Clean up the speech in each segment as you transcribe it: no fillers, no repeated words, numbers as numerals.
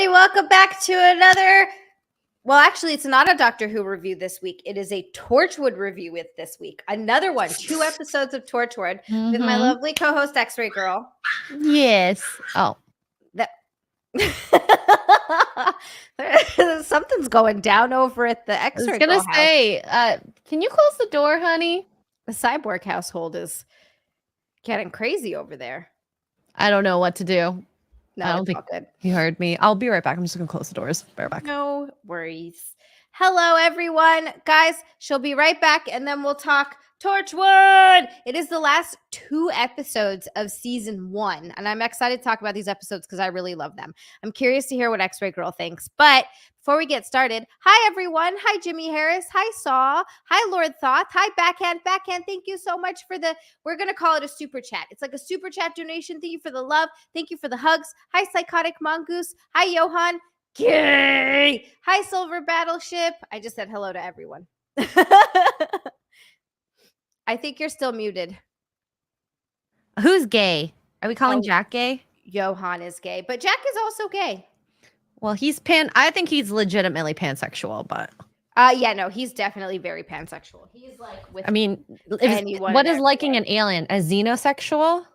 everybody. Welcome back to another. Well, actually, it's not a Doctor Who review this week. It is a Torchwood review with this week. Another one, 2 episodes of Torchwood with my lovely co-host Xray girl. Yes. Oh, that something's going down over at the Xray. I was gonna say, can you close the door, honey? The cyborg household is getting crazy over there. I don't know what to do. No, I don't think good. You heard me. I'll be right back. I'm just gonna close the doors. Be right back. No worries. Hello, everyone. Guys, she'll be right back, and then we'll talk Torchwood. It is the last 2 episodes of season 1, and I'm excited to talk about these episodes because I really love them. I'm curious to hear what Xray Girl thinks. But before we get started, hi, everyone. Hi, Jimmy Harris. Hi, Saw. Hi, Lord Thoth. Hi, Backhand. Backhand, thank you so much for we're going to call it a super chat. It's like a super chat donation. Thank you for the love. Thank you for the hugs. Hi, Psychotic Mongoose. Hi, Johan. Gay. Hi, Silver Battleship. I just said hello to everyone. I think you're still muted. Who's gay? Are we calling Jack gay? Johan is gay, but Jack is also gay. Well, I think he's legitimately pansexual, but yeah, no, he's definitely very pansexual. He's like with what is liking an alien? A xenosexual?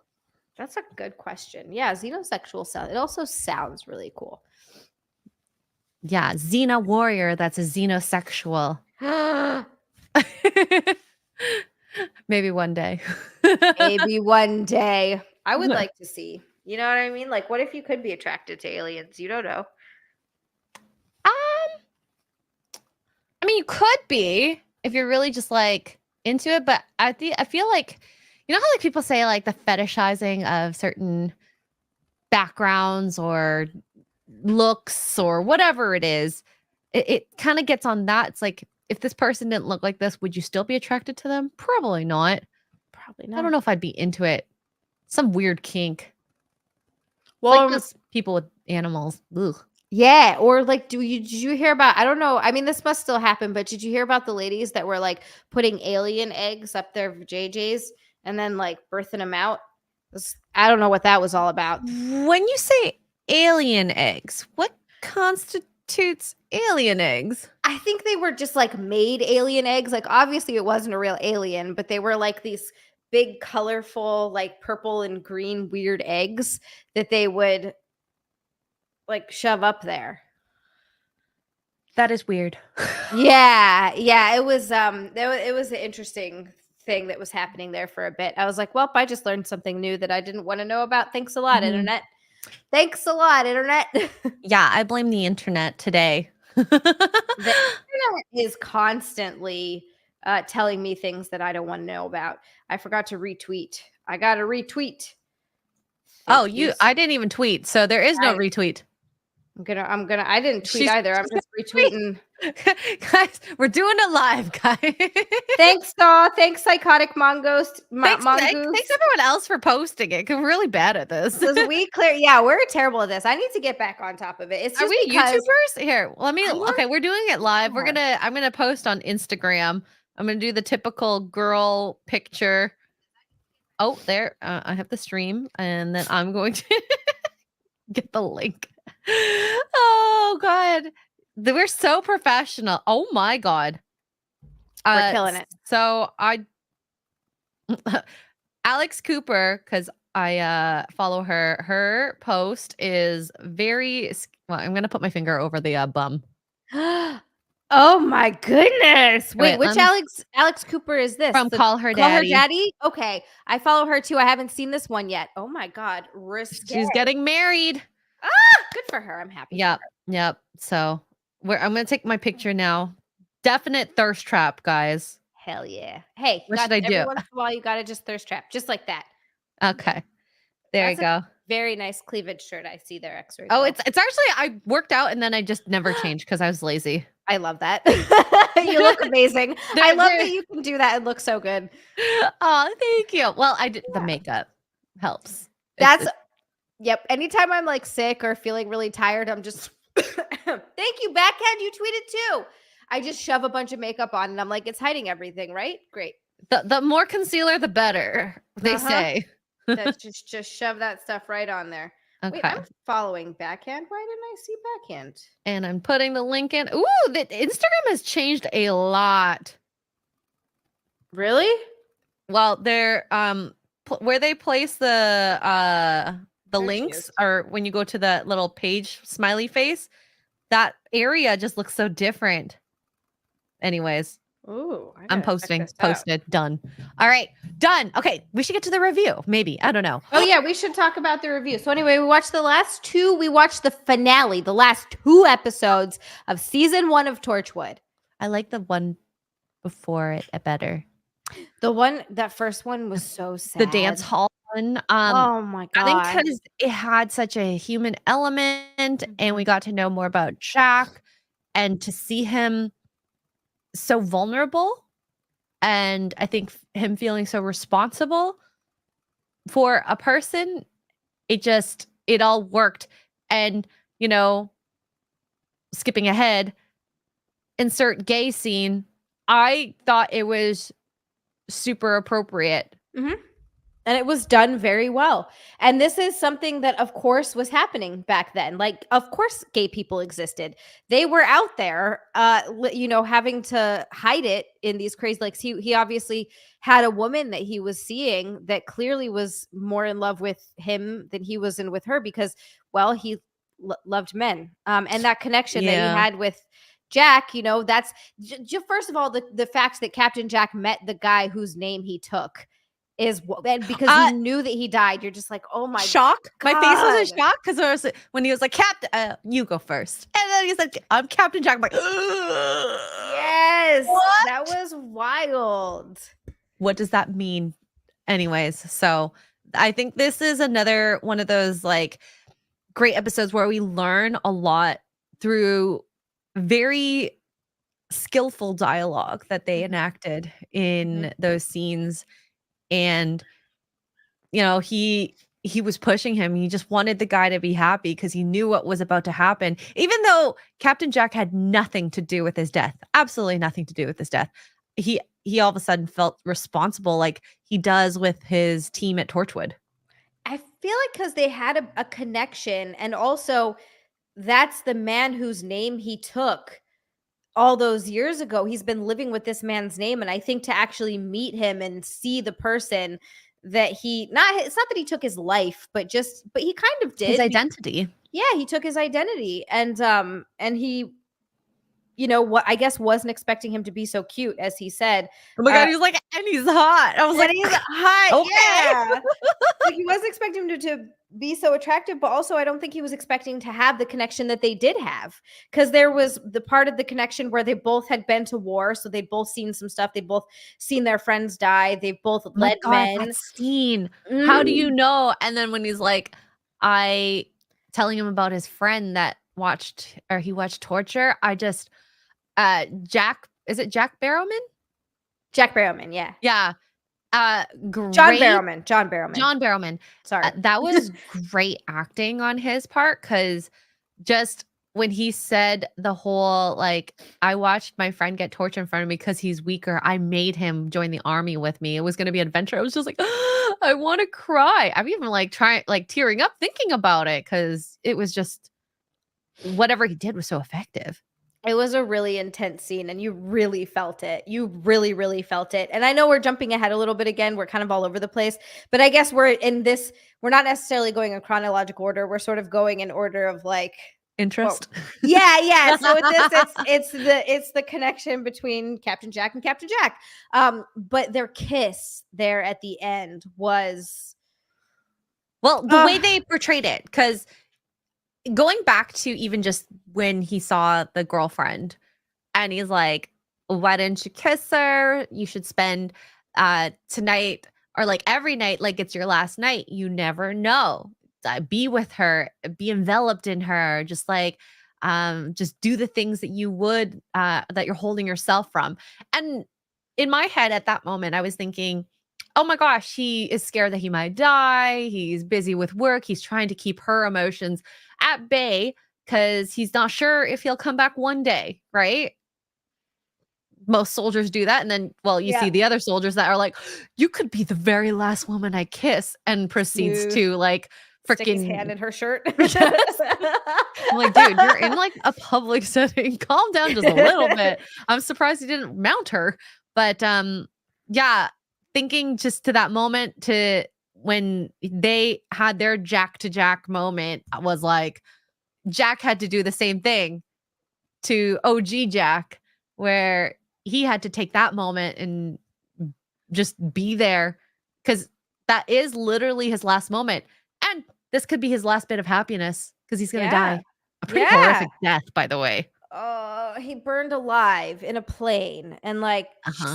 That's a good question. Yeah, xenosexual sound. It also sounds really cool. Yeah, Xena warrior, that's a xenosexual. Maybe one day. Maybe one day. I would like to see. You know what I mean? Like, what if you could be attracted to aliens? You don't know. I mean, you could be if you're really just like into it, but I feel like, you know how like people say like the fetishizing of certain backgrounds or looks or whatever it is, it kind of gets on that. It's like, if this person didn't look like this, would you still be attracted to them? Probably not. Probably not. I don't know if I'd be into it. Some weird kink. Well, like just people with animals. Ugh. Yeah, or like, did you hear about? I don't know. I mean, this must still happen, but did you hear about the ladies that were like putting alien eggs up their JJs and then like birthing them out? I don't know what that was all about. When you say alien eggs, what constitutes alien eggs? I think they were just like made alien eggs. Like, obviously, it wasn't a real alien, but they were like these big, colorful, like purple and green, weird eggs that they would like shove up there. That is weird. Yeah, it was an interesting thing that was happening there for a bit. I was like, well, I just learned something new that I didn't want to know about. Thanks a lot, internet. Thanks a lot, internet. Yeah, I blame the internet today. The internet is constantly telling me things that I don't want to know about. I forgot to retweet. I got to retweet. I didn't even tweet, so there is no retweet. I didn't tweet either. I'm just retweeting. Guys, we're doing it live, guys. Thanks, Saw. Thanks, Psychotic Mongoose. Thanks everyone else for posting it. We're really bad at this. We're terrible at this. I need to get back on top of it. It's just Are we YouTubers? Here, we're doing it live. I'm gonna post on Instagram. I'm gonna do the typical girl picture. Oh, there. I have the stream, and then I'm going to get the link. Oh God, we're so professional. Oh my God, we're killing it. So Alex Cooper, because I follow her. Her post is very well. I'm gonna put my finger over the bum. Oh my goodness! Wait, which Alex Cooper is this? From Call Her Daddy. Call Her Daddy? Okay, I follow her too. I haven't seen this one yet. Oh my God, She's getting married. Good for her. I'm happy. Yep. So I'm gonna take my picture now. Definite thirst trap, guys. Hell yeah. Hey, what should I do? Every once in a while, you gotta just thirst trap, just like that. Okay. There you go. Very nice cleavage shirt. I see there, Xray. Oh, it's actually, I worked out and then I just never changed because I was lazy. I love that. You look amazing. I love that you can do that and look so good. Oh, thank you. Well, the makeup helps. Yep. Anytime I'm like sick or feeling really tired, I'm just thank you, Backhand. You tweeted too. I just shove a bunch of makeup on and I'm like, it's hiding everything, right? Great. The more concealer, the better, they say. That's just shove that stuff right on there. Okay. Wait, I'm following backhand. Why didn't I see backhand? And I'm putting the link in. Ooh, the Instagram has changed a lot. Really? Well, they're where they place the There she links is. or when you go to the little page smiley face, that area just looks so different. Anyways, Ooh, I'm gotta check posting. this out. Posted. Done. All right. Done. Okay. We should get to the review. Maybe. I don't know. Oh yeah, we should talk about the review. So anyway, we watched the last two. We watched the finale, the last two episodes of season 1 of Torchwood. I like the one before it better. That first one was so sad. The dance hall one. Oh my I think god. because it had such a human element and we Mhm. got to know more about Jack and to see him so vulnerable and I think him feeling so responsible for a person, it all worked. And, skipping ahead, insert gay scene. I thought it was super appropriate. And it was done very well. And this is something that, of course, was happening back then. Like, of course, gay people existed. They were out there, having to hide it in these crazy. Like, he obviously had a woman that he was seeing that clearly was more in love with him than he was in with her because, well, he loved men. And that connection that he had with Jack, that's first of all the fact that Captain Jack met the guy whose name he took is and because he knew that he died, you're just like, oh my shock. God. My face was in shock because when he was like, Captain, you go first, and then he's like, I'm Captain Jack. I'm like, yes, what? That was wild. What does that mean? Anyways, so I think this is another one of those like great episodes where we learn a lot through very skillful dialogue that they enacted in those scenes. And he was pushing him. He just wanted the guy to be happy because he knew what was about to happen, even though Captain Jack had nothing to do with his death. Absolutely nothing to do with his death. He all of a sudden felt responsible like he does with his team at Torchwood. I feel like because they had a connection, and also that's the man whose name he took all those years ago. He's been living with this man's name, and I think to actually meet him and see the person that it's not that he took his life, but he kind of did. His identity. Yeah, he took his identity, and he what I guess wasn't expecting him to be so cute as he said. Oh my god, he was like, and he's hot. I was like, he's hot. Okay. Yeah. Like, he wasn't expecting him to be so attractive, but also I don't think he was expecting to have the connection that they did have, because there was the part of the connection where they both had been to war, so they'd both seen some stuff. They'd both seen their friends die. They've both led men. That scene. How do you know? And then when he's like, telling him about his friend that he watched torture. I just Jack, is it Jack Barrowman? Jack Barrowman, yeah. Yeah. Great. John Barrowman. John Barrowman. Sorry. That was great acting on his part, because just when he said the whole, like, I watched my friend get tortured in front of me because he's weaker. I made him join the army with me. It was going to be an adventure. I was just like, I want to cry. I'm even tearing up thinking about it, because it was just, whatever he did was so effective. It was a really intense scene, and you really felt it. You really, really felt it. And I know we're jumping ahead a little bit again. We're kind of all over the place, but I guess we're not necessarily going in chronological order. We're sort of going in order of like interest. Yeah. So with this, it's the connection between Captain Jack and Captain Jack. But their kiss there at the end was, well, the way they portrayed it, because going back to even just when he saw the girlfriend and he's like, why didn't you kiss her? You should spend tonight or like every night like it's your last night. You never know. Be with her, be enveloped in her, just like just do the things that you would that you're holding yourself from. And in my head at that moment, I was thinking, oh my gosh, he is scared that he might die. He's busy with work. He's trying to keep her emotions at bay because he's not sure if he'll come back one day, right? Most soldiers do that. And then, well, you see the other soldiers that are like, you could be the very last woman I kiss, and proceeds to like stick his freaking hand in her shirt. Yes. I'm like, dude, you're in like a public setting. Calm down just a little bit. I'm surprised he didn't mount her. But yeah, thinking just to that moment to when they had their Jack to Jack moment was like Jack had to do the same thing to OG Jack, where he had to take that moment and just be there because that is literally his last moment. And this could be his last bit of happiness because he's going to Yeah. die. A pretty Yeah. horrific death, by the way. He burned alive in a plane and like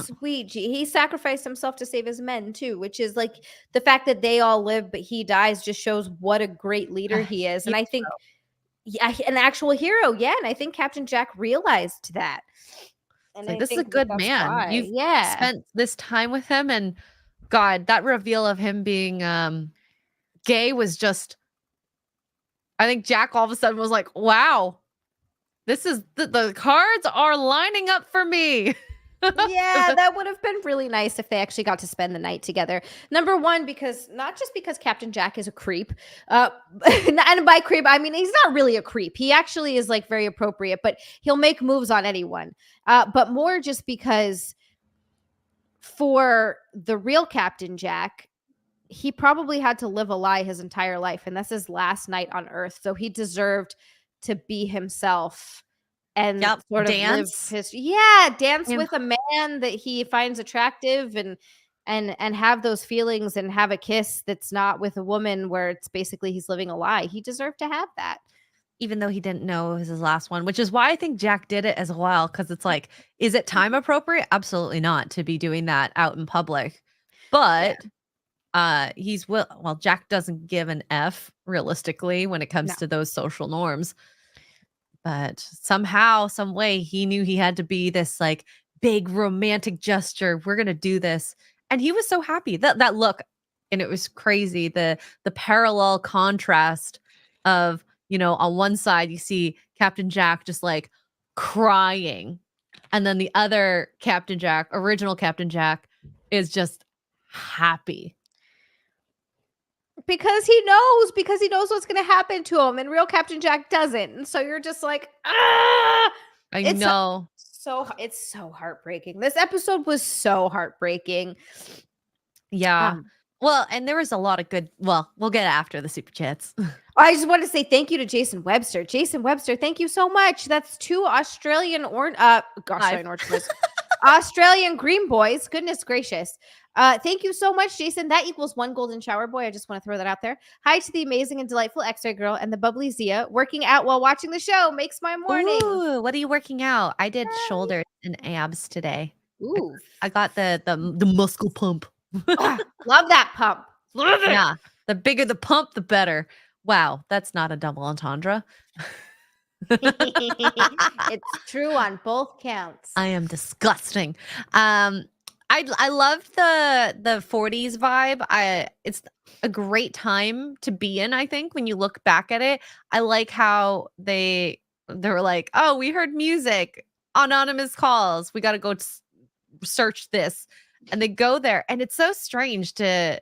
sweet he sacrificed himself to save his men too, which is like the fact that they all live but he dies just shows what a great leader he is. And I think an actual hero. Yeah, and I think Captain Jack realized that. And like, I this is a think good that's man. why. You've Yeah. spent this time with him, and God, that reveal of him being gay was just, I think Jack all of a sudden was like, wow, this is the cards are lining up for me. Yeah, that would have been really nice if they actually got to spend the night together. Number one, because not just because Captain Jack is a creep, and by creep I mean he's not really a creep. He actually is like very appropriate, but he'll make moves on anyone. But more just because for the real Captain Jack, he probably had to live a lie his entire life, and that's his last night on Earth. So he deserved to be himself and sort of dance. dance with a man that he finds attractive and have those feelings and have a kiss that's not with a woman where it's basically he's living a lie. He deserved to have that. Even though he didn't know it was his last one, which is why I think Jack did it as well. Cause it's like, is it time appropriate? Absolutely not to be doing that out in public. But Jack doesn't give an F realistically when it comes to those social norms. But somehow, some way, he knew he had to be this like big romantic gesture. We're gonna do this, and he was so happy. That look, and it was crazy. The parallel contrast of, you know, on one side you see Captain Jack just like crying, and then the other Captain Jack, original Captain Jack, is just happy. Because he knows what's going to happen to him, and real Captain Jack doesn't. And so you're just like, ah! I know. It's so heartbreaking. This episode was so heartbreaking. Yeah. Well, and there was a lot of good. Well, we'll get after the super chats. I just want to say thank you to Jason Webster. Jason Webster, thank you so much. That's 2 Australian Australian Green Boys. Goodness gracious. Thank you so much, Jason. That equals 1 golden shower boy. I just want to throw that out there. Hi to the amazing and delightful Xray girl and the bubbly Xia. Working out while watching the show makes my morning. Ooh, what are you working out? I did shoulders and abs today. Ooh, I got the muscle pump. Love that pump. Love it. Yeah, the bigger the pump, the better. Wow, that's not a double entendre. It's true on both counts. I am disgusting. I love the 40s vibe. It's a great time to be in, I think, when you look back at it. I like how they were like, oh, we heard music, anonymous calls. We got to go search this. And they go there. And it's so strange to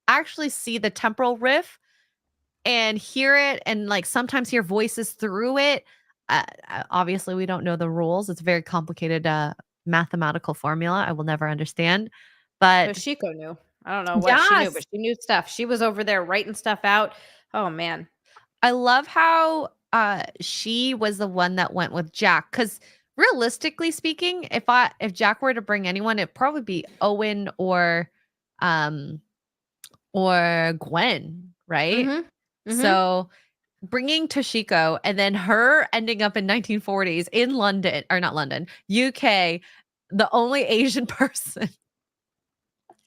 actually see the temporal riff and hear it and like sometimes hear voices through it. Obviously, we don't know the rules. It's a very complicated mathematical formula I will never understand. But so Shiko knew. I don't know what she knew, but she knew stuff. She was over there writing stuff out. Oh man. I love how she was the one that went with Jack, because realistically speaking, if Jack were to bring anyone, it'd probably be Owen or Gwen, right? Mm-hmm. So bringing Toshiko and then her ending up in 1940s in London, or not London, UK, the only Asian person.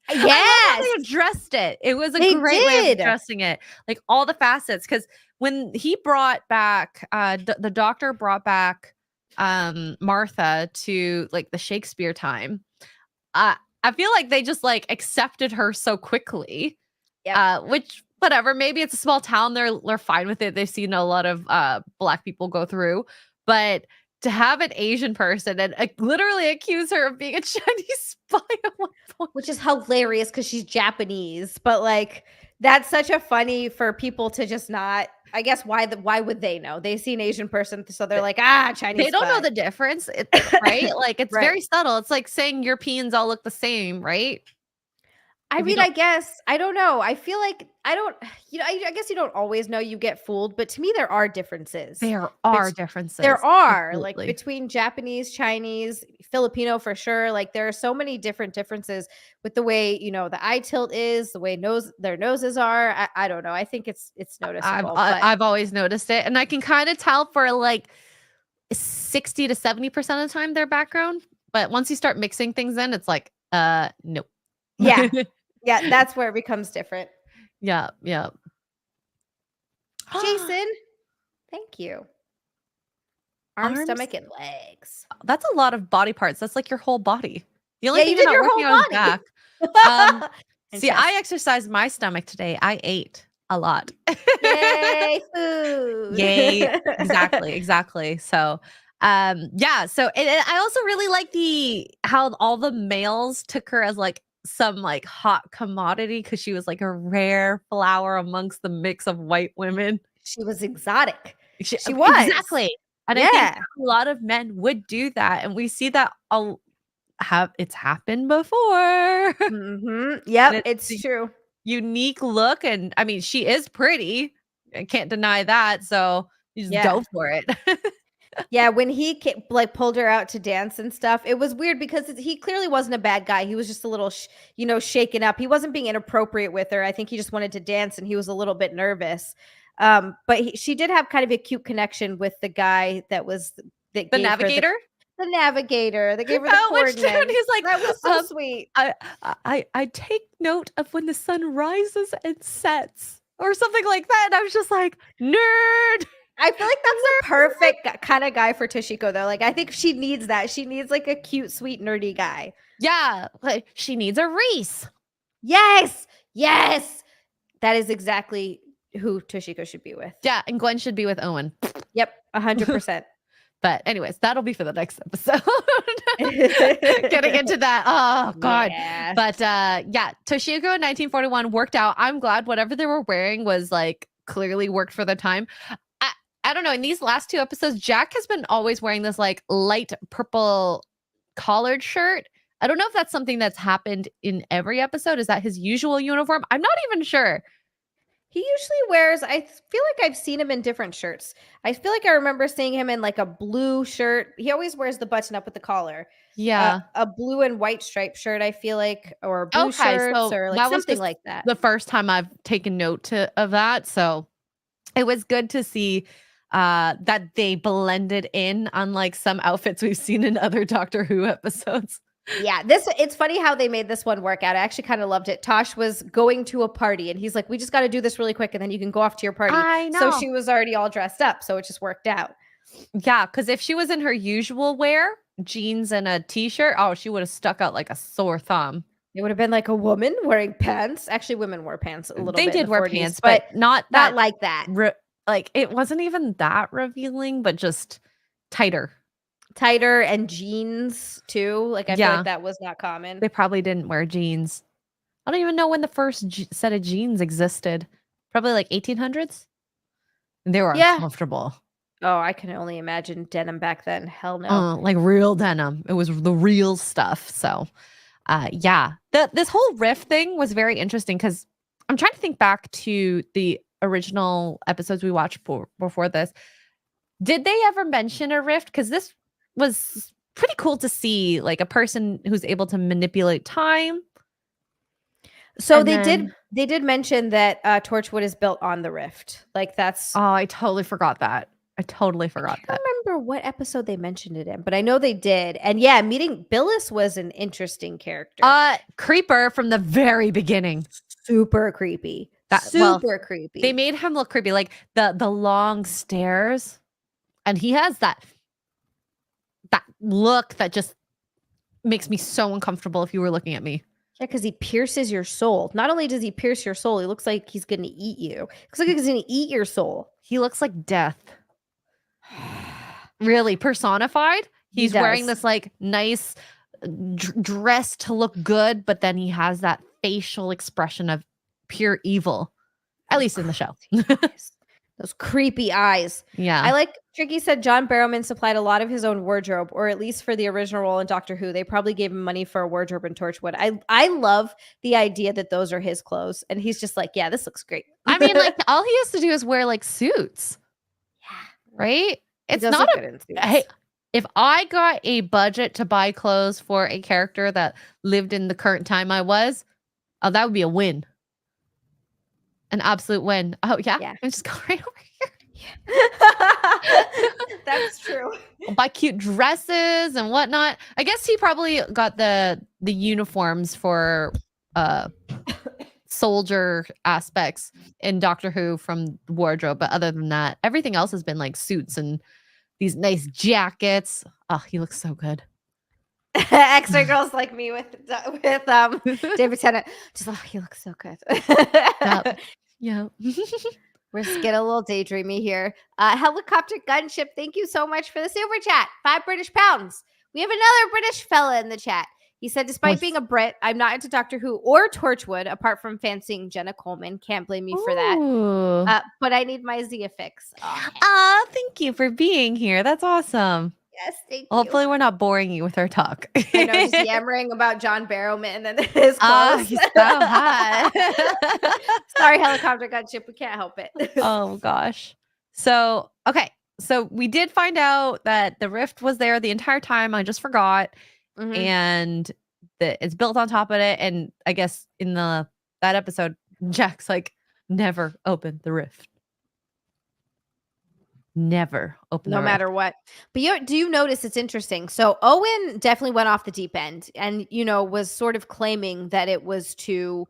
Yes, they addressed it. It was a great way of addressing it, like all the facets. Because when he brought back, the doctor brought back Martha to like the Shakespeare time, I feel like they just like accepted her so quickly. Yeah, which whatever. Maybe it's a small town. They're fine with it. They've seen a lot of Black people go through, but to have an Asian person and literally accuse her of being a Chinese spy at one point, which is hilarious because she's Japanese, but like That's such a funny for people to just not. I guess why would they know? They see an Asian person, so they're like, Chinese. They don't know spy. the difference, right? Like it's Right. very subtle. It's like saying Europeans all look the same, right? I If you mean, don't, I guess I don't know. I feel like I don't. I guess you don't always know. You get fooled, but to me, there are differences. there are Bet- differences. There are like Absolutely. between Japanese, Chinese, Filipino for sure. Like there are so many different differences with the way the eye tilt is, the way their noses are. I don't know. I think it's noticeable, but I've always noticed it, and I can kind of tell for like 60 to 70% of the time their background. But once you start mixing things in, it's like, nope. yeah, that's where it becomes different. Yeah, yeah. Jason, thank you. Arms, Arms? stomach, and legs. That's a lot of body parts. That's like your whole body. The only Yeah, thing you you're did not your working whole on is body. back. And See, chest. I exercised my stomach today. I ate a lot. Yay, food. Yay. Exactly. So, yeah. So, I also really like how all the males took her as like some like hot commodity because she was like a rare flower amongst the mix of white women. She was exotic. She was. Exactly. And I think Yeah. a lot of men would do that. And we see that it's happened before. Mhm. And Yep, it's it's true. unique look. And I mean, she is pretty. I can't deny that. So you just Yeah. go for it. Yeah, when he like pulled her out to dance and stuff, it was weird because he clearly wasn't a bad guy. He was just a little, shaken up. He wasn't being inappropriate with her. I think he just wanted to dance, and he was a little bit nervous. But she did have kind of a cute connection with the guy that The gave navigator? her the navigator that gave her the Which coordinates. he's like, That was so sweet. I take note of when the sun rises and sets or something like that. And I was just like, nerd. I feel like that's a perfect kind of guy for Toshiko, though. Like, I think she needs that. She needs like a cute, sweet, nerdy guy. Yeah, like she needs a Reese. Yes, that is exactly who Toshiko should be with. Yeah, and Gwen should be with Owen. Yep, 100%. But anyways, that'll be for the next episode. Getting into that. Oh God. Yeah. But yeah, Toshiko in 1941 worked out. I'm glad whatever they were wearing was like clearly worked for the time. I don't know. In these last two episodes, Jack has been always wearing this like light purple collared shirt. I don't know if that's something that's happened in every episode. Is that his usual uniform? I'm not even sure. He usually wears, I feel like I've seen him in different shirts. I feel like I remember seeing him in like a blue shirt. He always wears the button up with the collar. Yeah. A blue and white striped shirt, I feel like, or blue shirts, So or like that was something just like that. the first time I've taken note of that. So it was good to see that they blended in, unlike some outfits we've seen in other Doctor Who episodes. Yeah, it's funny how they made this one work out. I actually kind of loved it. Tosh was going to a party, and he's like, "We just got to do this really quick, and then you can go off to your party." I know. So she was already all dressed up, so it just worked out. Yeah, because if she was in her usual wear, jeans and a t-shirt, oh, she would have stuck out like a sore thumb. It would have been like a woman wearing pants. Actually, women wore pants a little bit. They did in the wear 40s, pants, but not like that. Like it wasn't even that revealing, but just tighter And jeans too. Like I feel like that was not common. They probably didn't wear jeans. I don't even know when the first set of jeans existed. Probably like 1800s. They were uncomfortable. Oh, I can only imagine denim back then. Hell no. Like real denim. It was the real stuff. So, yeah. This whole riff thing was very interesting because I'm trying to think back to the original episodes we watched before this. Did they ever mention a rift? Because this was pretty cool to see, like a person who's able to manipulate time. So they did mention that Torchwood is built on the rift. Like that's. Oh, I totally forgot that. I can't remember what episode they mentioned it in, but I know they did. And yeah, meeting Billis was an interesting character. Creeper from the very beginning. Super creepy. Creepy. They made him look creepy, like the long stairs, and he has that look that just makes me so uncomfortable if you were looking at me. Yeah, because he pierces your soul. Not only does he pierce your soul, he looks like he's going to eat you. Looks like he's going to eat your soul. He looks like death. Really personified. He's wearing this like nice dress to look good, but then he has that facial expression of pure evil, at least in the show. Those creepy eyes. Yeah. I like Tricky said John Barrowman supplied a lot of his own wardrobe, or at least for the original role in Doctor Who. They probably gave him money for a wardrobe in Torchwood. I love the idea that those are his clothes. And he's just like, yeah, this looks great. I mean, like, all he has to do is wear like suits. Yeah. Right? It's does not look a good in suits. hey, if I got a budget to buy clothes for a character that lived in the current time I was, oh, that would be a win. An absolute win. Oh, yeah. I'm just going right over here. That's true. I'll buy cute dresses and whatnot. I guess he probably got the uniforms for soldier aspects in Doctor Who from wardrobe, but other than that, everything else has been like suits and these nice jackets. Oh, he looks so good. Xray girls like me with David Tennant. Just he looks so good. Yeah. We're just getting a little daydreamy here. Helicopter Gunship, thank you so much for the super chat. £5 British. We have another British fella in the chat. He said, despite being a Brit, I'm not into Doctor Who or Torchwood, apart from fancying Jenna Coleman. Can't blame me for that. But I need my Xia fix. Oh, thank you for being here. That's awesome. Yes, thank you. Hopefully we're not boring you with our talk. I know, just yammering about John Barrowman and his clothes. He's so hot. Sorry, Helicopter Gunship. We can't help it. Oh, gosh. So, okay. So we did find out that the rift was there the entire time. I just forgot. Mm-hmm. And it's built on top of it. And I guess in that episode, Jack's like, never open the rift. Never open no matter what. But do you notice it's interesting? So Owen definitely went off the deep end and, was sort of claiming that it was to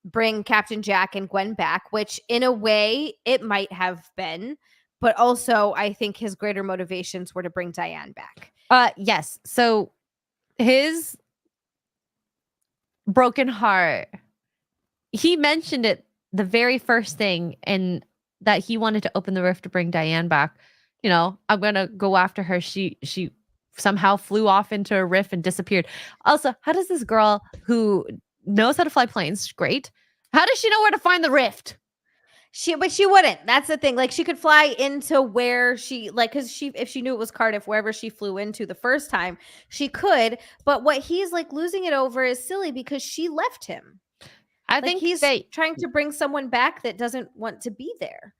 bring Captain Jack and Gwen back, which in a way it might have been. But also I think his greater motivations were to bring Diane back. Yes. So his broken heart, he mentioned it the very first thing, and that he wanted to open the rift to bring Diane back. I'm gonna go after her. She somehow flew off into a rift and disappeared. Also, how does this girl who knows how to fly planes, great, how does she know where to find the rift? But she wouldn't. That's the thing. Like, she could fly into where she, because if she knew it was Cardiff, wherever she flew into the first time, she could. But what he's losing it over is silly because she left him. I think he's trying to bring someone back that doesn't want to be there.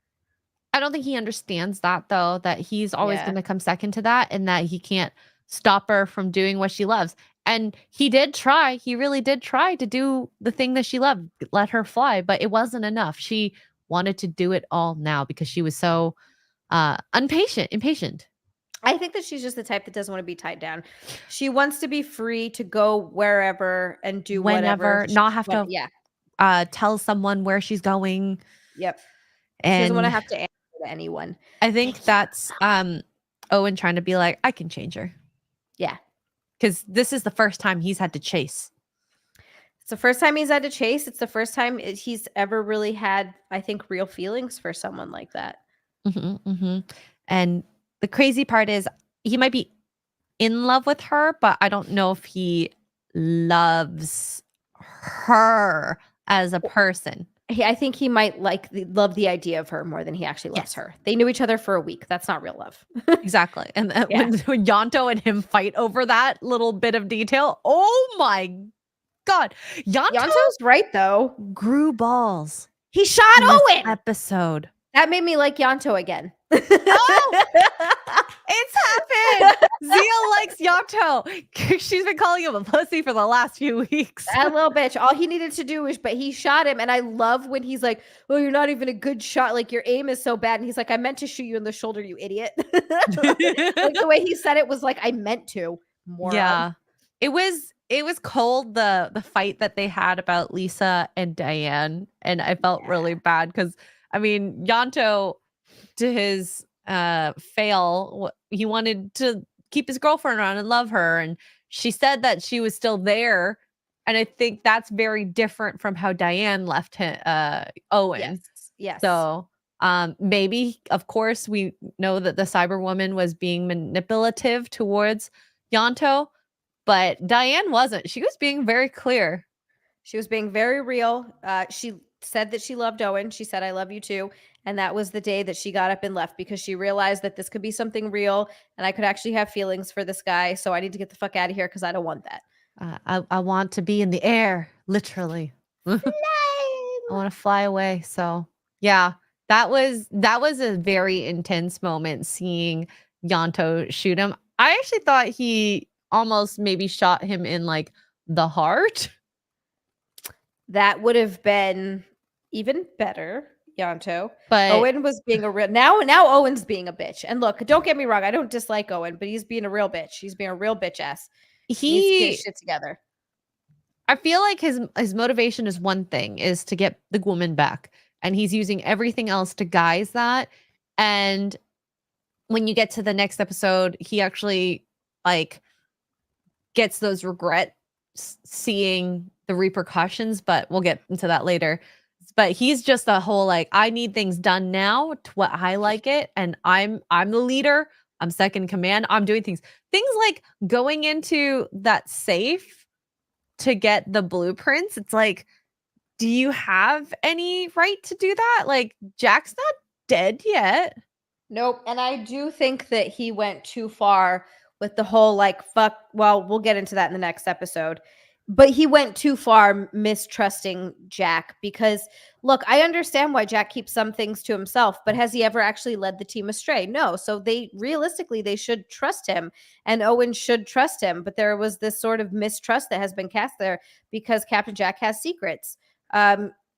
I don't think he understands that, though, that he's always going to come second to that, and that he can't stop her from doing what she loves. And he did try. He really did try to do the thing that she loved, let her fly, but it wasn't enough. She wanted to do it all now because she was so impatient. I think that she's just the type that doesn't want to be tied down. She wants to be free to go wherever and do whatever. Not have to tell someone where she's going. Yep. And she doesn't want to have to answer to anyone. I think that's Owen trying to be like, I can change her. Yeah. Because this is the first time he's had to chase. It's the first time he's had to chase. It's the first time he's ever really had, I think, real feelings for someone like that. Mm-hmm, mm-hmm. And the crazy part is he might be in love with her, but I don't know if he loves her as a person. I think he might love the idea of her more than he actually loves her. They knew each other for a week. That's not real love. Exactly. And when Yonto and him fight over that little bit of detail, oh my God. Yonto's right, though. Grew balls. He shot Owen. Episode. That made me like Yonto again. Oh, it's happened. Xia likes Yonto. She's been calling him a pussy for the last few weeks. That little bitch. All he needed to do was, but he shot him. And I love when he's like, "Oh, you're not even a good shot. Like, your aim is so bad." And he's like, "I meant to shoot you in the shoulder, you idiot." Like, the way he said it was like, "I meant to." Moron. Yeah, it was cold, the fight that they had about Lisa and Diane, and I felt really bad because I mean, Yonto, to his fail, he wanted to keep his girlfriend around and love her, and she said that she was still there, and I think that's very different from how Diane left him, Owen. Yes. So maybe, of course, we know that the Cyber Woman was being manipulative towards Yonto, but Diane wasn't. She was being very clear. She was being very real. said that she loved Owen. She said, I love you too. And that was the day that she got up and left because she realized that this could be something real and I could actually have feelings for this guy. So I need to get the fuck out of here because I don't want that. I want to be in the air, literally. I want to fly away. So yeah, that was a very intense moment seeing Yanto shoot him. I actually thought he almost maybe shot him in like the heart. That would have been even better, Yanto. But Owen was being a real now Owen's being a bitch. And look, don't get me wrong, I don't dislike Owen, but he's being a real bitch. He's being a real bitch ass. He needs to get his shit together. I feel like his motivation is one thing, is to get the woman back. And he's using everything else to guise that. And when you get to the next episode, he actually like gets those regrets seeing the repercussions, but we'll get into that later. But he's just a whole like, I need things done now to what I like it, and I'm the leader, I'm second in command, I'm doing things like going into that safe to get the blueprints. It's like, do you have any right to do that? Like, Jack's not dead yet. Nope. And I do think that he went too far with the whole like, fuck. Well, we'll get into that in the next episode. But he went too far mistrusting Jack because, look, I understand why Jack keeps some things to himself, but has he ever actually led the team astray? No. So they should trust him, and Owen should trust him. But there was this sort of mistrust that has been cast there because Captain Jack has secrets.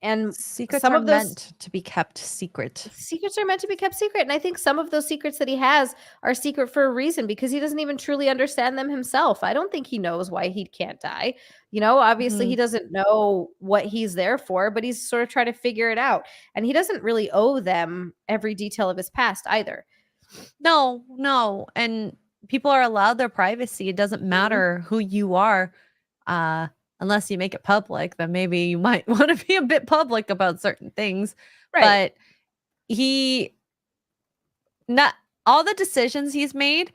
And secrets some are of those meant to be kept secret. secrets are meant to be kept secret. And I think some of those secrets that he has are secret for a reason because he doesn't even truly understand them himself. I don't think he knows why he can't die. You know, obviously he doesn't know what he's there for, but he's sort of trying to figure it out. And he doesn't really owe them every detail of his past either. No. And people are allowed their privacy. It doesn't matter who you are. Unless you make it public, then maybe you might want to be a bit public about certain things. Right. But not all the decisions he's made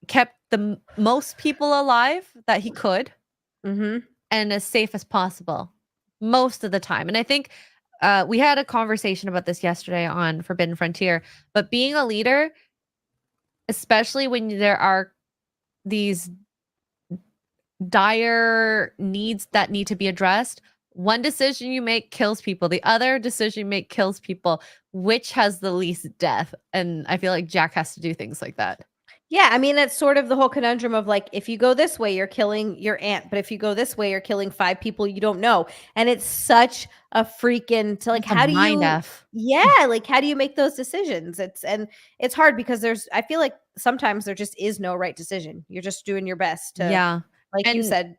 kept the most people alive that he could, and as safe as possible most of the time. And I think we had a conversation about this yesterday on Forbidden Frontier, but being a leader, especially when there are these dire needs that need to be addressed, one decision you make kills people, the other decision you make kills people. Which has the least death? And I feel like Jack has to do things like that. Yeah, I mean, it's sort of the whole conundrum of like, if you go this way, you're killing your aunt, but if you go this way, you're killing 5 people you don't know. And it's such a freaking to like, It's a how do mind you? F. Yeah, like how do you make those decisions? It's hard because I feel like sometimes there just is no right decision. You're just doing your best to, like you said,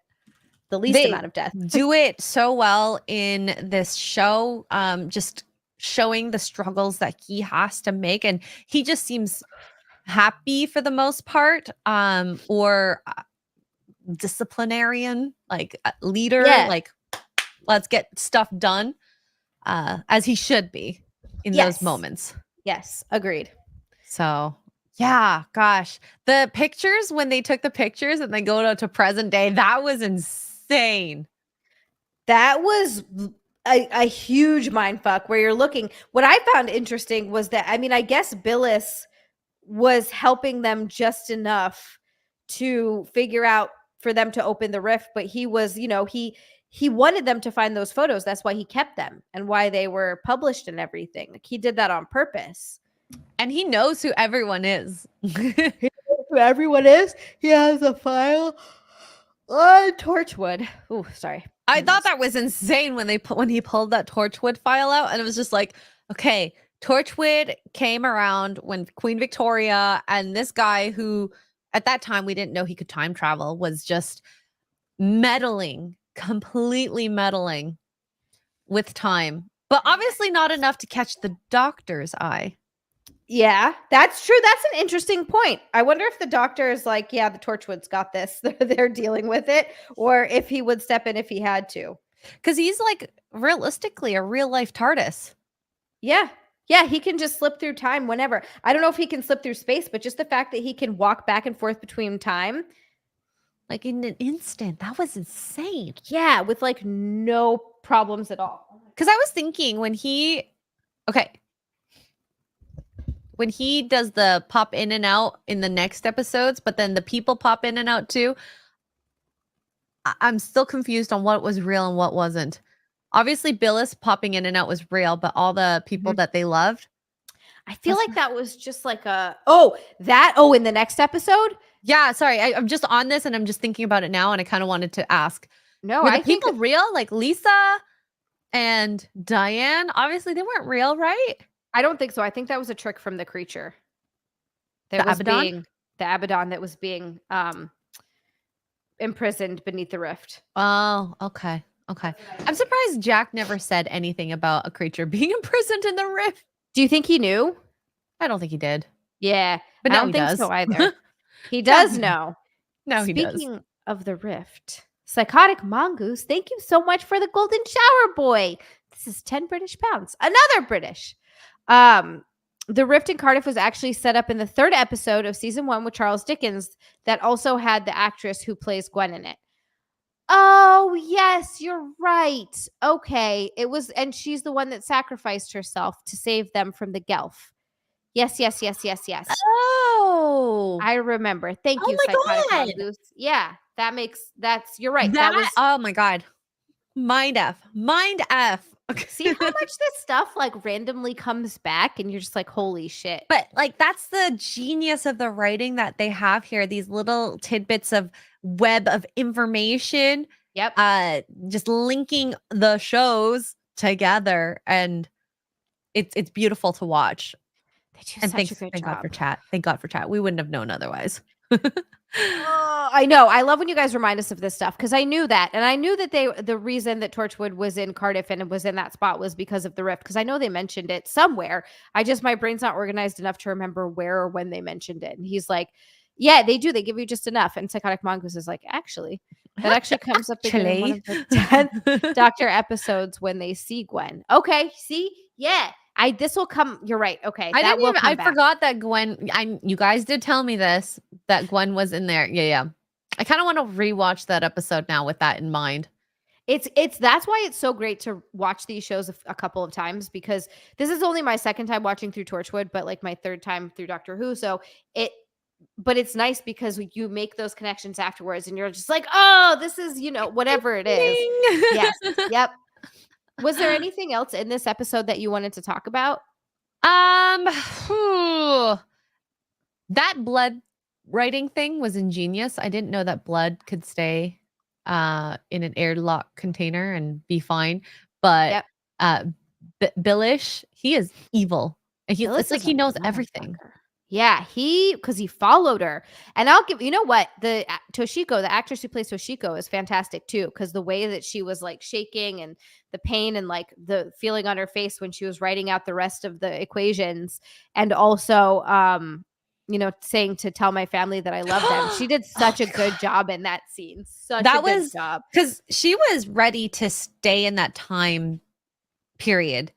the least amount of death. Do it so well in this show, just showing the struggles that he has to make, and he just seems happy for the most part, or disciplinarian, like leader, like let's get stuff done, as he should be in those moments. Yes, agreed. So yeah, gosh, the pictures, when they took the pictures and they go to present day, that was insane. That was a huge mind fuck where you're looking. What I found interesting was that, I mean, I guess Billis was helping them just enough to figure out for them to open the rift, but he was, you know, he wanted them to find those photos. That's why he kept them and why they were published and everything. Like he did that on purpose. And he knows who everyone is. He knows who everyone is. He has a file on Torchwood. Oh, sorry. I thought that was insane when he pulled that Torchwood file out, and it was just like, okay, Torchwood came around when Queen Victoria and this guy who at that time we didn't know he could time travel was just completely meddling with time, but obviously not enough to catch the Doctor's eye. Yeah, that's true. That's an interesting point. I wonder if the Doctor is like, yeah, the Torchwood's got this. They're dealing with it. Or if he would step in if he had to. Because he's like realistically a real life TARDIS. Yeah. Yeah, he can just slip through time whenever. I don't know if he can slip through space, but just the fact that he can walk back and forth between time. Like in an instant. That was insane. Yeah, with like no problems at all. Oh my Because I was thinking when he does the pop in and out in the next episodes, but then the people pop in and out too, I'm still confused on what was real and what wasn't. Obviously, Billis popping in and out was real, but all the people that they loved. I feel like that was just like in the next episode? Yeah, sorry. I'm just on this and I'm just thinking about it now, and I kind of wanted to ask. No, were the I think people real? Like Lisa and Diane? Obviously, they weren't real, right? I don't think so. I think that was a trick from the creature. The Abaddon? The Abaddon that was being imprisoned beneath the rift. Oh, okay. Okay. I'm surprised Jack never said anything about a creature being imprisoned in the rift. Do you think he knew? I don't think he did. Yeah, but I now don't he think does. so either. He does know. No, he does. Speaking of the rift, Psychotic Mongoose, thank you so much for the golden shower, boy. This is 10 British pounds. Another British. The rift in Cardiff was actually set up in the 3rd episode of season 1 with Charles Dickens that also had the actress who plays Gwen in it. Oh, yes, you're right. Okay. It was, and she's the one that sacrificed herself to save them from the Gelf. Yes. Oh, I remember. Thank you, my Psychotic God. Mongoose. Yeah, you're right. Oh my God. Mind F. Okay. See how much this stuff like randomly comes back and you're just like, holy shit. But like, that's the genius of the writing that they have here. These little tidbits of web of information. Yep. Just linking the shows together, and it's beautiful to watch. They do and such a good thank job. God for chat. Thank God for chat. We wouldn't have known otherwise. Oh, I know. I love when you guys remind us of this stuff because I knew that. And I knew that the reason that Torchwood was in Cardiff and it was in that spot was because of the rift. Because I know they mentioned it somewhere. My brain's not organized enough to remember where or when they mentioned it. And he's like, yeah, they do. They give you just enough. And Psychotic Mongoose is like, actually, that actually comes up again in one of the 10th Doctor episodes when they see Gwen. Okay. See? Yeah. This will come. You're right. Okay. I forgot that Gwen, you guys did tell me this, that Gwen was in there. Yeah. I kind of want to rewatch that episode now with that in mind. That's why it's so great to watch these shows a couple of times, because this is only my 2nd time watching through Torchwood, but like my 3rd time through Doctor Who. So but it's nice because you make those connections afterwards and you're just like, oh, this is, whatever it is. Yes. Yep. Was there anything else in this episode that you wanted to talk about? That blood writing thing was ingenious. I didn't know that blood could stay in an airlock container and be fine. But Billish, he is evil. It's like he knows everything. Yeah, because he followed her. And I'll give, you know what? The Toshiko, the actress who plays Toshiko, is fantastic too, because the way that she was like shaking and the pain and like the feeling on her face when she was writing out the rest of the equations, and also saying to tell my family that I love them. She did such a good job in that scene. Good job. Because she was ready to stay in that time period.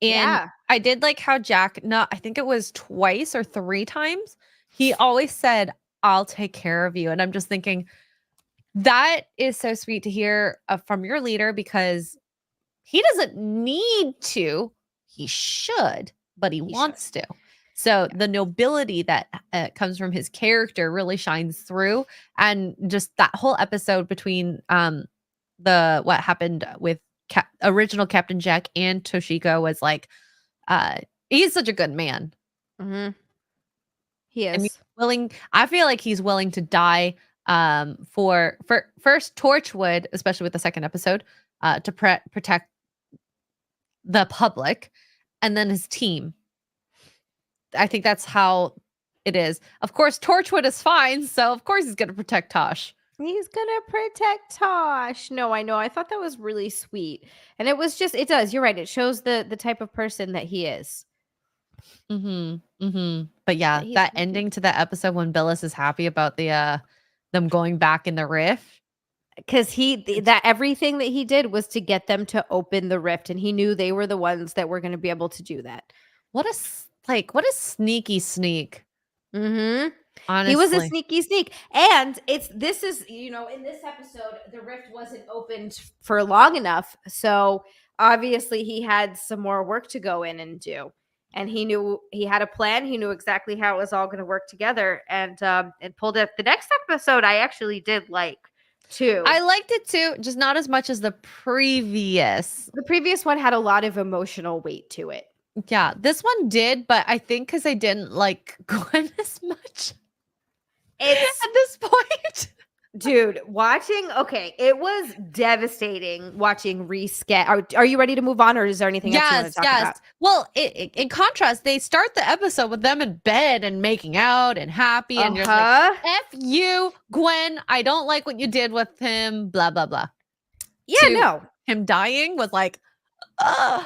And I did like how Jack, I think it was twice or 3 times, he always said, I'll take care of you. And I'm just thinking, that is so sweet to hear from your leader, because he doesn't need to. He should, but he wants to. So the nobility that comes from his character really shines through. And just that whole episode between what happened with original Captain Jack and Toshiko was like, he's such a good man. Mm-hmm. He is. And he's willing. I feel like he's willing to die for first Torchwood, especially with the 2nd episode, to protect the public, and then his team. I think that's how it is. Of course, Torchwood is fine, so of course he's going to protect Tosh. He's gonna protect Tosh. No, I know. I thought that was really sweet. And it was just, it does. You're right. It shows the type of person that he is. But yeah, that ending to that episode when Billis is happy about the them going back in the rift. Because that everything that he did was to get them to open the rift, and he knew they were the ones that were going to be able to do that. What a sneaky sneak. Mm-hmm. Honestly. He was a sneaky sneak. And in this episode, the rift wasn't opened for long enough. So obviously he had some more work to go in and do. And he knew he had a plan. He knew exactly how it was all going to work together, and pulled it. The next episode I actually did like too. I liked it too, just not as much as the previous. The previous one had a lot of emotional weight to it. Yeah, this one did, but I think because I didn't like Gwen as much It's at this point. dude, it was devastating watching Reese get. Are you ready to move on, or is there anything else you want to talk about? Well, in contrast, they start the episode with them in bed and making out and happy, and you're like, "F you, Gwen. I don't like what you did with him." Blah blah blah. Yeah, no. Him dying was like, ugh.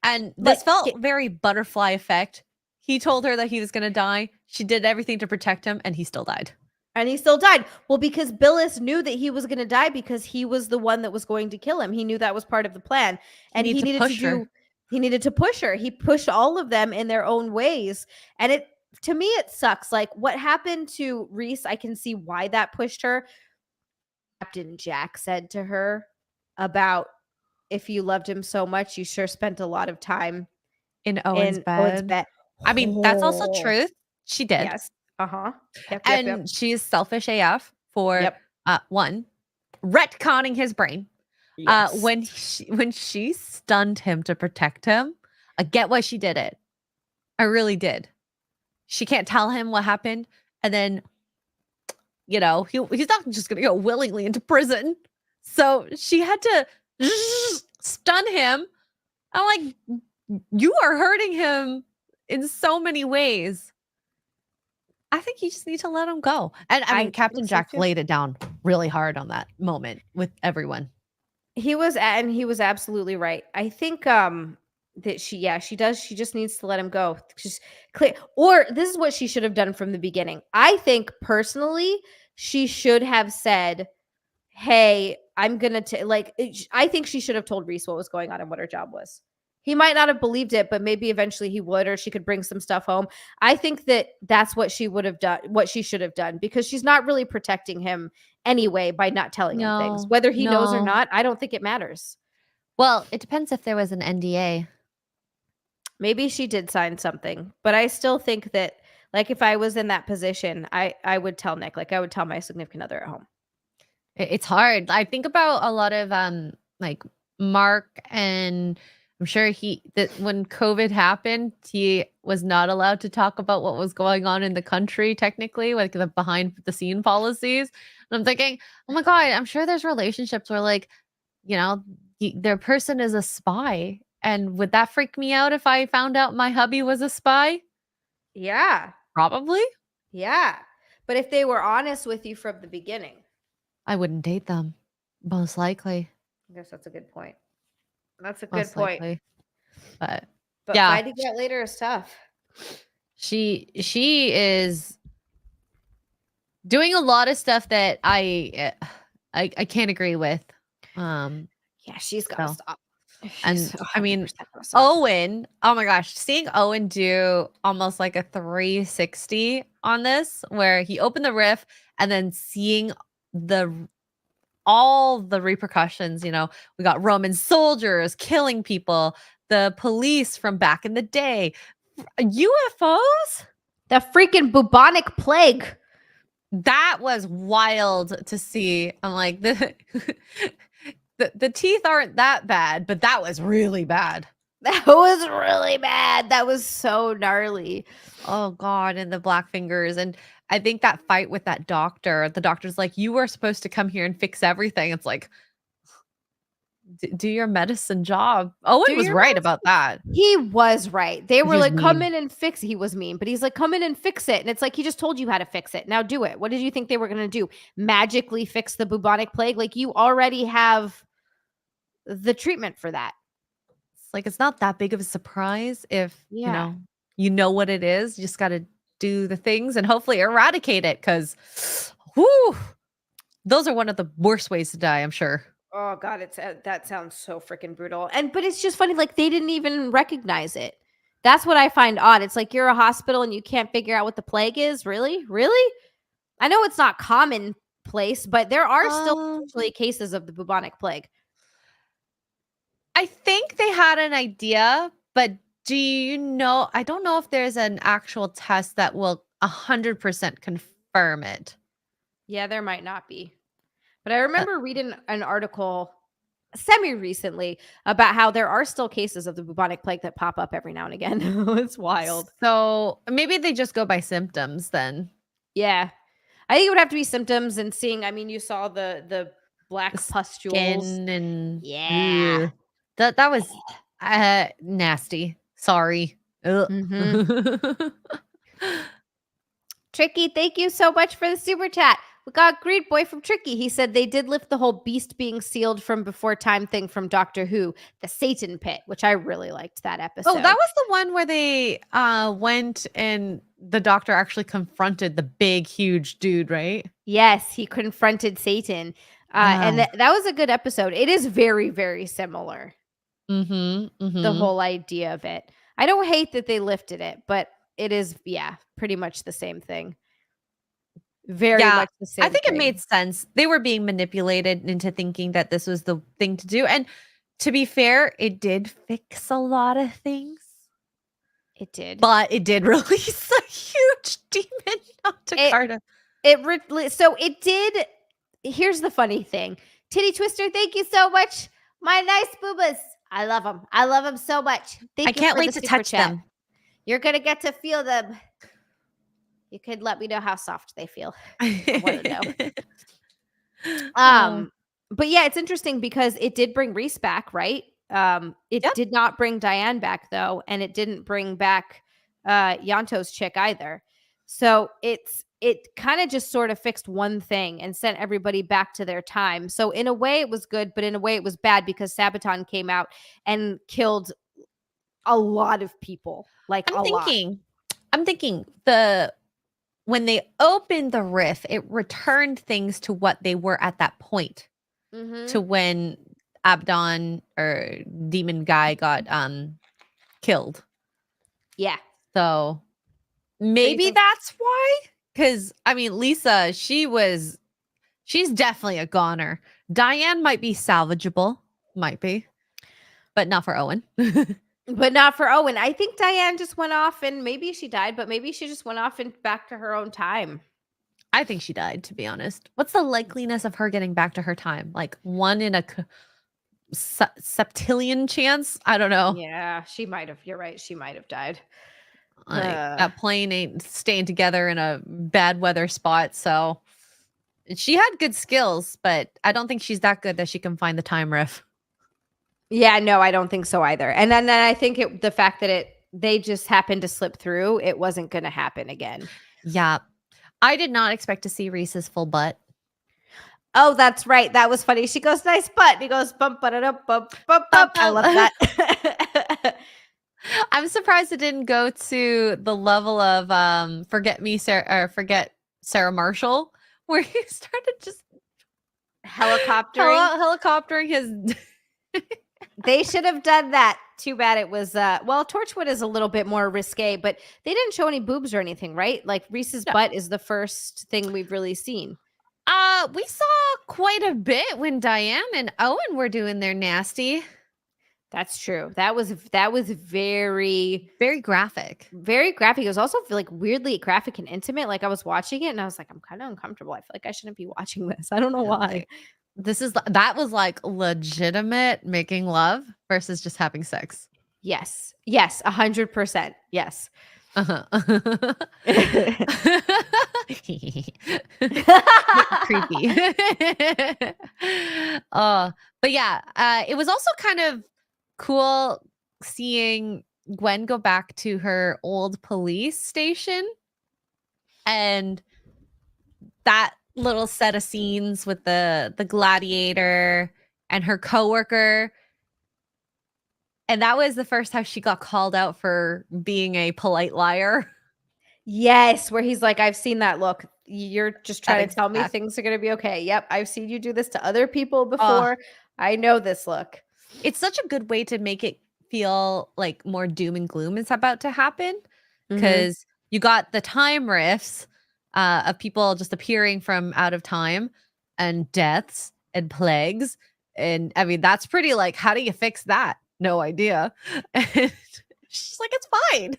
And this felt very butterfly effect. He told her that he was going to die. She did everything to protect him, and he still died. Well, because Billis knew that he was going to die because he was the one that was going to kill him. He knew that was part of the plan, and he needed to push her. He pushed all of them in their own ways, and to me it sucks. Like what happened to Reese, I can see why that pushed her. Captain Jack said to her about, if you loved him so much, you sure spent a lot of time in Owen's bed. I mean, that's also truth. She did. Yes. Yep, and she's selfish AF for one, retconning his brain. Yes. When she stunned him to protect him, I get why she did it. I really did. She can't tell him what happened, and then he's not just gonna go willingly into prison. So she had to stun him. I'm like, you are hurting him in so many ways. I think you just need to let him go. And I mean, Captain Jack laid it down really hard on that moment with everyone. He was absolutely right. I think that she does. She just needs to let him go. Just clear. Or this is what she should have done from the beginning. I think personally, she should have said, "Hey, I'm gonna I think she should have told Reese what was going on and what her job was. He might not have believed it, but maybe eventually he would, or she could bring some stuff home. I think that that's what she would have done, what she should have done, because she's not really protecting him anyway by not telling him things. Whether he knows or not, I don't think it matters. Well, it depends if there was an NDA. Maybe she did sign something, but I still think that, like, if I was in that position, I would tell Nick, like I would tell my significant other at home. It's hard. I think about a lot of like Mark, and I'm sure when COVID happened, he was not allowed to talk about what was going on in the country, technically, like the behind the scene policies. And I'm thinking, oh my God, I'm sure there's relationships where, like, their person is a spy. And would that freak me out if I found out my hubby was a spy? Yeah. Probably. Yeah. But if they were honest with you from the beginning, I wouldn't date them. Most likely. I guess that's a good point. That's a good point. Likely. But yeah, finding out later is tough. She is doing a lot of stuff that I can't agree with. Yeah, she's got to stop. And I mean, Owen, oh my gosh, seeing Owen do almost like a 360 on this, where he opened the riff and then seeing all the repercussions. We got Roman soldiers killing people, the police from back in the day, UFOs, the freaking bubonic plague. That was wild to see. I'm like, the teeth aren't that bad, but that was really bad. That was really bad. That was so gnarly. Oh God, and the black fingers. And I think that fight with that doctor, the doctor's like, you were supposed to come here and fix everything. It's like, do your medicine job. Owen was right about that. He was right. They were like, come in and fix it. He was mean, but he's like, come in and fix it. And it's like, he just told you how to fix it. Now do it. What did you think they were going to do? Magically fix the bubonic plague? Like, you already have the treatment for that. It's like, it's not that big of a surprise if, you know what it is. You just got to do the things and hopefully eradicate it, because those are one of the worst ways to die, I'm sure. Oh God, that sounds so freaking brutal. But it's just funny, like, they didn't even recognize it. That's what I find odd. It's like, you're a hospital and you can't figure out what the plague is. Really? I know it's not commonplace, but there are still actually cases of the bubonic plague. I think they had an idea, but do you know? I don't know if there's an actual test that will 100% confirm it. Yeah, there might not be. But I remember reading an article semi recently about how there are still cases of the bubonic plague that pop up every now and again. It's wild. So maybe they just go by symptoms then. Yeah. I think it would have to be symptoms and seeing. I mean, you saw the black pustules. Skin and Yeah. ugh. That was nasty. Sorry. Ugh. Mhm. Tricky, thank you so much for the super chat. We got Greed Boy from Tricky. He said they did lift the whole beast being sealed from before time thing from Doctor Who, the Satan pit, which I really liked that episode. Oh, that was the one where they went and the doctor actually confronted the big, huge dude, right? Yes, he confronted Satan. And that was a good episode. It is very, very similar. The whole idea of it. I don't hate that they lifted it, but it is, yeah, pretty much the same thing. Very much the same I think thing. it made sense. They were being manipulated into thinking that this was the thing to do. And to be fair, it did fix a lot of things. It did. But it did release a huge demon onto Carta. So it did. Here's the funny thing. Titty Twister, thank you so much. My nice boobas. I love them. I love them so much. Thank I you can't for wait the to super touch chat. them. You're going to get to feel them. You could let me know how soft they feel. I want to know. But yeah, it's interesting because it did bring Reese back, right? It did not bring Diane back though, and it didn't bring back Yanto's chick either. So it kind of just sort of fixed one thing and sent everybody back to their time. So in a way it was good, but in a way it was bad because Sabaton came out and killed a lot of people. Like I'm thinking when they opened the rift, it returned things to what they were at that point. To when Abdon or demon guy got killed. Yeah. So maybe that's why. Because I mean, Lisa, she's definitely a goner. Diane might be salvageable, but not for Owen. But not for Owen. I think Diane just went off and maybe she died, but maybe she just went off and back to her own time. I think she died, to be honest. What's the likeliness of her getting back to her time? Like 1 in a septillion chance? I don't know. Yeah, she might have. You're right. She might have died. Like, that plane ain't staying together in a bad weather spot. So she had good skills, but I don't think she's that good that she can find the time rift. Yeah, no, I don't think so either. And then I think the fact that they just happened to slip through, it wasn't going to happen again. Yeah. I did not expect to see Reese's full butt. Oh, that's right. That was funny. She goes, nice butt. And he goes, bump, bump, bump, bump, bump. I love that. I'm surprised it didn't go to the level of forget Sarah Marshall, where he started just helicoptering his. They should have done that. Too bad it was Torchwood is a little bit more risque, but they didn't show any boobs or anything, right? Like Reese's butt is the first thing we've really seen. We saw quite a bit when Diane and Owen were doing their nasty. That's true. That was very, very graphic. Very graphic. It was also like weirdly graphic and intimate. Like I was watching it and I was like, I'm kind of uncomfortable. I feel like I shouldn't be watching this. I don't know why. That was like legitimate making love versus just having sex. Yes. Yes. 100%. Yes. Creepy. But yeah, it was also kind of cool seeing Gwen go back to her old police station and that little set of scenes with the gladiator and her coworker. And that was the first time she got called out for being a polite liar. Yes, where he's like, I've seen that look. You're just trying to tell me things are going to be okay. Yep, I've seen you do this to other people before. I know this look. It's such a good way to make it feel like more doom and gloom is about to happen. Because you got the time rifts of people just appearing from out of time and deaths and plagues. And I mean, that's pretty like, how do you fix that? No idea. And she's like, it's fine.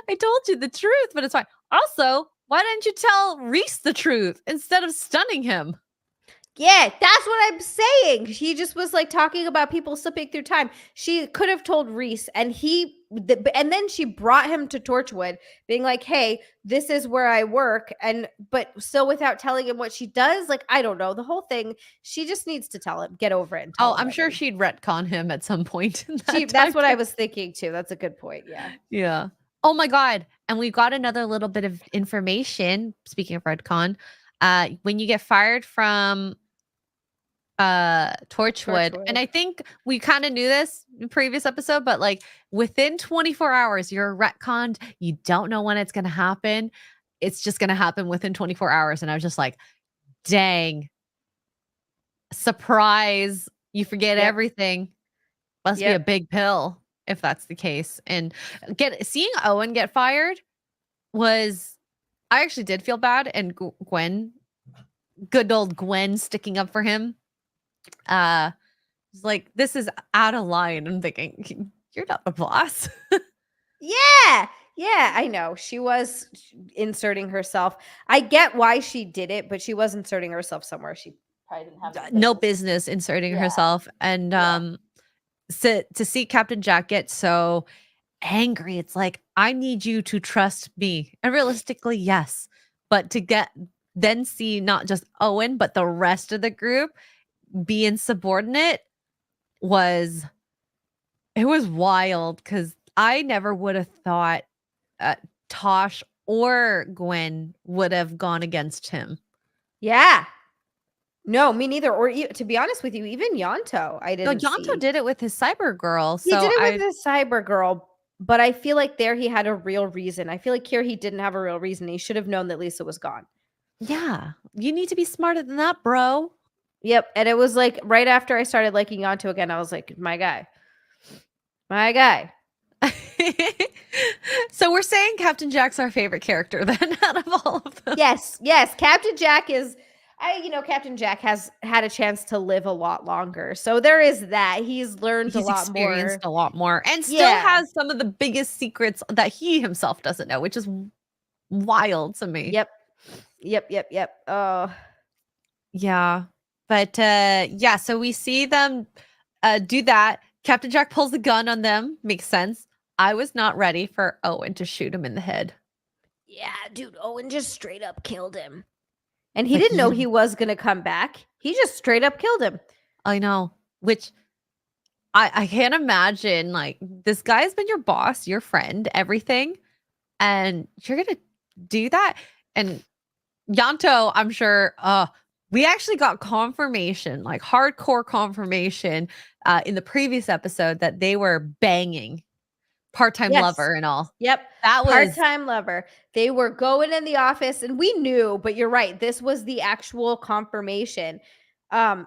I told you the truth, but it's fine. Also, why didn't you tell Reese the truth instead of stunning him? Yeah, that's what I'm saying. He just was like talking about people slipping through time. She could have told Reese, and and then she brought him to Torchwood, being like, "Hey, this is where I work," but still without telling him what she does. Like, I don't know the whole thing. She just needs to tell him, get over it. And tell Oh, him I'm sure already. she'd retcon him at some point in that That's what I time. was thinking too. That's a good point. Yeah. Yeah. Oh my God. And we've got another little bit of information. Speaking of retcon, when you get fired from Torchwood, and I think we kind of knew this in previous episode, but like within 24 hours, you're retconned. You don't know when it's going to happen. It's just going to happen within 24 hours. And I was just like, dang, surprise. You forget Yep. everything. Must be a Yep. big pill if that's the case. And seeing Owen get fired was, I actually did feel bad. And Gwen, good old Gwen sticking up for him. Was like, this is out of line. I'm thinking, you're not the boss. Yeah. Yeah, I know. She was inserting herself. I get why she did it, but she was inserting herself somewhere she probably didn't have any No business inserting Yeah. herself. And to see Captain Jack get so angry, it's like, I need you to trust me. And realistically, yes. But to then see not just Owen, but the rest of the group be insubordinate was wild, because I never would have thought Tosh or Gwen would have gone against him. Yeah. No, me neither. Or to be honest with you, even Yonto, I No, didn't Yonto see. did it with his cyber girl. He So did it with the cyber girl, but I feel like there he had a real reason. I feel like here he didn't have a real reason. He should have known that Lisa was gone. yeah, you need to be smarter than that, bro. Yep. And it was like right after I started liking Yonto again, I was like, my guy. My guy. So we're saying Captain Jack's our favorite character then out of all of them. Yes. Yes. Captain Jack is Captain Jack has had a chance to live a lot longer. So there is that. He's learned He's a lot more. experienced a lot more and still has some of the biggest secrets that he himself doesn't know, which is wild to me. Yep. Yep. Oh. Yeah. But yeah, so we see them do that. Captain Jack pulls the gun on them. Makes sense. I was not ready for Owen to shoot him in the head. Yeah, dude, Owen just straight up killed him. And he didn't know he was going to come back. He just straight up killed him. I know, which I can't imagine. Like, this guy's been your boss, your friend, everything, and you're going to do that? And Yonto, I'm sure, we actually got confirmation, like hardcore confirmation in the previous episode that they were banging. Part-time lover and all. Yep. That was part-time lover. They were going in the office and we knew, but you're right. This was the actual confirmation. I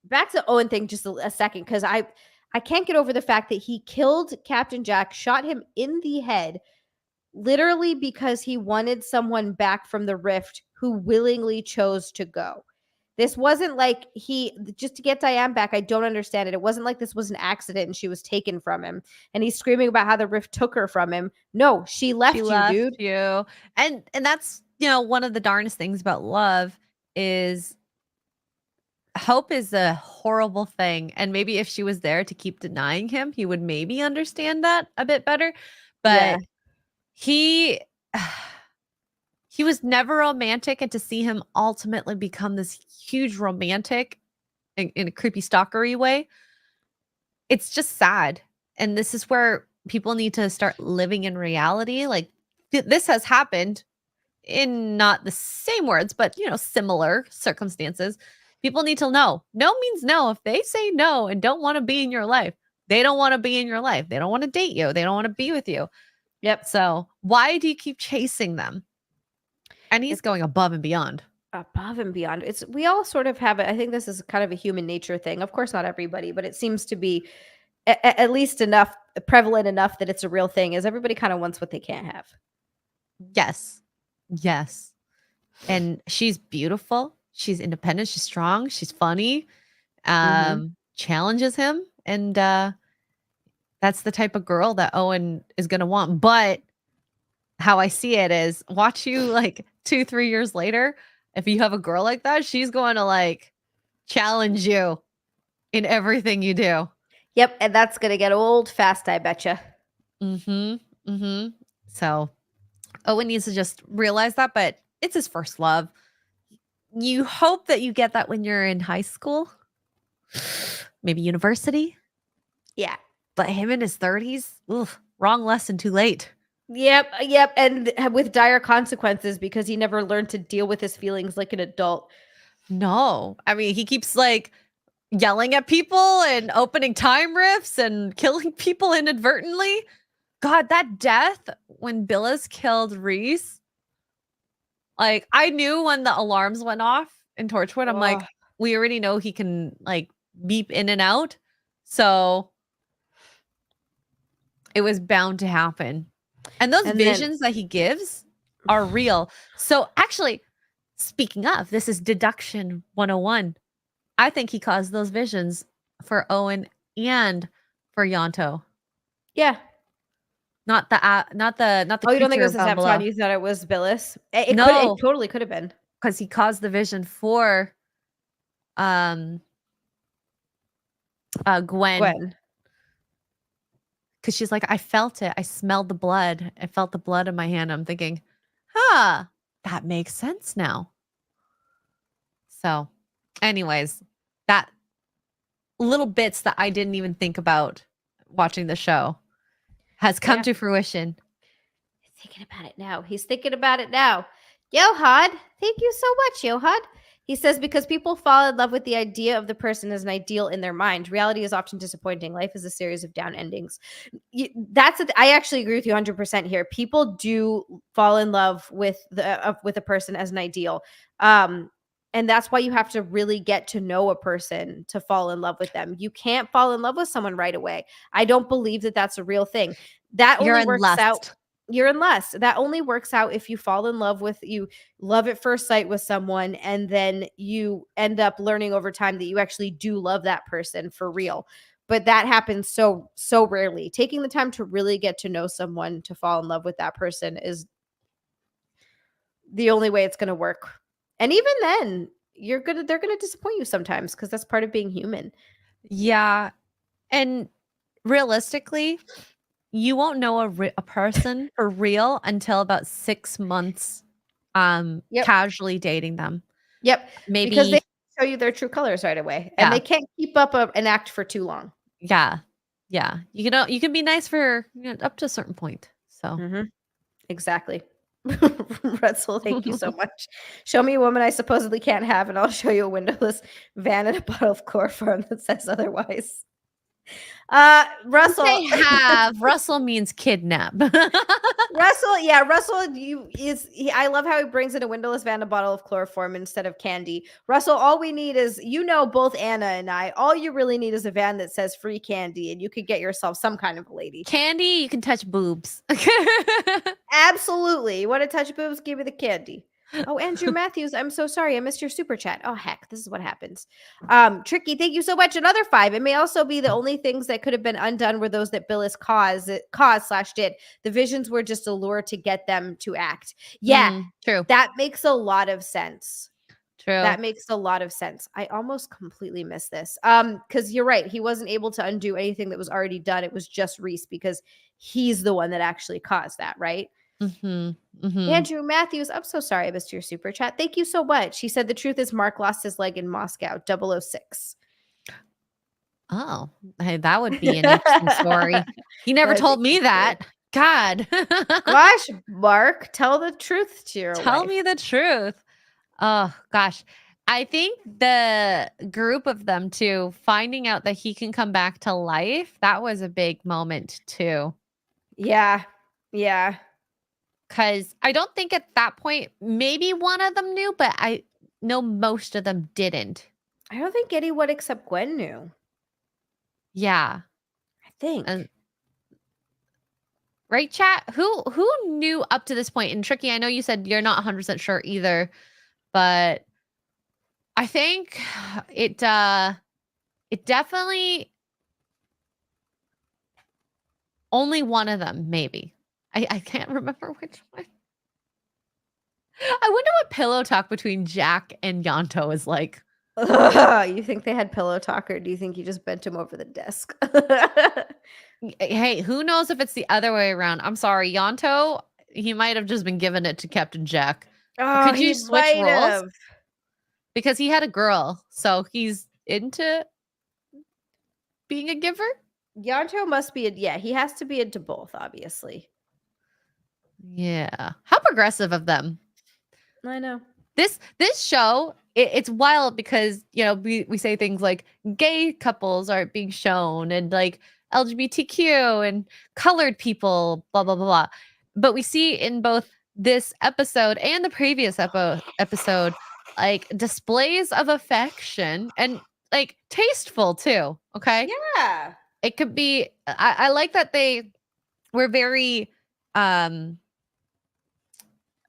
back to Owen thing just a second, because I can't get over the fact that he killed Captain Jack, shot him in the head, literally because he wanted someone back from the rift who willingly chose to go. This wasn't like just to get Diane back. I don't understand it. It wasn't like this was an accident and she was taken from him. And he's screaming about how the rift took her from him. No, she left you, dude. You. And that's, one of the darnest things about love is hope is a horrible thing. And maybe if she was there to keep denying him, he would maybe understand that a bit better. But he was never romantic, and to see him ultimately become this huge romantic in a creepy stalkery way, it's just sad. And this is where people need to start living in reality. Like, this has happened in not the same words, but similar circumstances. People need to know. No means no. If they say no and don't want to be in your life, they don't want to be in your life. They don't want to date you. They don't want to be with you. Yep. So why do you keep chasing them? And he's going above and beyond. Above and beyond. We all sort of have it. I think this is kind of a human nature thing. Of course, not everybody, but it seems to be at least prevalent enough that it's a real thing, is everybody kind of wants what they can't have. Yes. And she's beautiful. She's independent, she's strong, she's funny, Mm-hmm. challenges him, and that's the type of girl that Owen is gonna want. But how I see it is watch you like 2, 3 years later, if you have a girl like that, she's going to like challenge you in everything you do. Yep, and that's gonna get old fast, I betcha. Mhm. Mhm. So, Owen needs to just realize that, but it's his first love. You hope that you get that when you're in high school, maybe university, Yeah. but him in his 30s, oof, wrong lesson, too late. Yep, and with dire consequences because he never learned to deal with his feelings like an adult. No. I mean, he keeps like yelling at people and opening time rifts and killing people inadvertently. God, that death when Billis killed Reese, like I knew when the alarms went off in Torchwood, I'm Oh, like, we already know he can like beep in and out. So it was bound to happen. And those and then visions that he gives are real. So actually, speaking of, this is deduction 101. I think he caused those visions for Owen and for Yonto. yeah. Not the Oh, you don't think it creature was the down Septon? below. You thought it was Billis? It No, totally could have been. because he caused the vision for um Gwen. Gwen. Because she's like, I felt it. I smelled the blood. I felt the blood in my hand. I'm thinking, huh, that makes sense now. So, anyways, that little bits that I didn't even think about watching the show has come Yeah. to fruition. Thinking about it now. He's thinking about it now. Yohad, thank you so much, Yohad. He says because people fall in love with the idea of the person as an ideal in their mind. Reality is often disappointing. Life is a series of down endings. I actually agree with you 100% here. People do fall in love with a person as an ideal. And that's why you have to really get to know a person to fall in love with them. You can't fall in love with someone right away. I don't believe that that's a real thing. That You're only in works out lust. you're in lust. That only works out if you fall in love with you love at first sight with someone and then you end up learning over time that you actually do love that person for real. But that happens so rarely. Taking the time to really get to know someone to fall in love with that person is the only way it's going to work. And even then, they're going to disappoint you sometimes because that's part of being human. Yeah. And realistically, you won't know a person for real until about 6 months Yep. casually dating them. Yep. Because they Maybe show you their true colors right away and yeah. they can't keep up an act for too long. Yeah. Yeah. You can be nice for, up to a certain point. So Mhm. Exactly. Russell, thank you so much. Show me a woman I supposedly can't have, and I'll show you a windowless van and a bottle of chloroform that says otherwise. when Russell, they have Russell means kidnap. Russell, I love how he brings in a windowless van, a bottle of chloroform instead of candy. Russell, all we need is, both Anna and I, all you really need is a van that says free candy, and you could get yourself some kind of a lady. Candy, you can touch boobs. Absolutely. You want to touch boobs? Give me the candy. Oh, Andrew Matthews, I'm so sorry. I missed your super chat. Oh, heck, this is what happens. Tricky, thank you so much. Another 5. It may also be the only things that could have been undone were those that Billis caused/did. The visions were just a lure to get them to act. Yeah, True. that makes a lot of sense. True. That makes a lot of sense. I almost completely missed this. Because you're right. He wasn't able to undo anything that was already done. It was just Reese because he's the one that actually caused that, right? Mhm. Mhm. Andrew Matthews, I'm so sorry I missed your super chat. Thank you so much. He said the truth is Mark lost his leg in Moscow, 006. Oh, hey, that would be an interesting story. He never That'd be told me so that. God. Gosh, Mark, tell the truth to your Tell wife. me the truth. Oh, gosh. I think the group of them too, finding out that he can come back to life, that was a big moment too. Yeah. Yeah. Because I don't think at that point, maybe one of them knew, but I know most of them didn't. I don't think anyone except Gwen knew. Yeah. I think. And right, chat? Who knew up to this point? And Tricky, I know you said you're not 100% sure either, but I think it definitely only one of them, maybe. I can't remember which one. I wonder what pillow talk between Jack and Yanto is like. You think they had pillow talk, or do you think you just bent him over the desk? Hey, who knows if it's the other way around? I'm sorry, Yanto, he might have just been giving it to Captain Jack. Oh, Could you he switch might roles? have. Because he had a girl, so he's into being a giver? Yanto must be he has to be into both, obviously. Yeah. How progressive of them. I know. This show, it's wild because, you know, we say things like gay couples aren't being shown and like LGBTQ and colored people, blah, blah, blah, blah. But we see in both this episode and the previous episode, like displays of affection and like tasteful too. Okay. Yeah. It could be, I like that they were very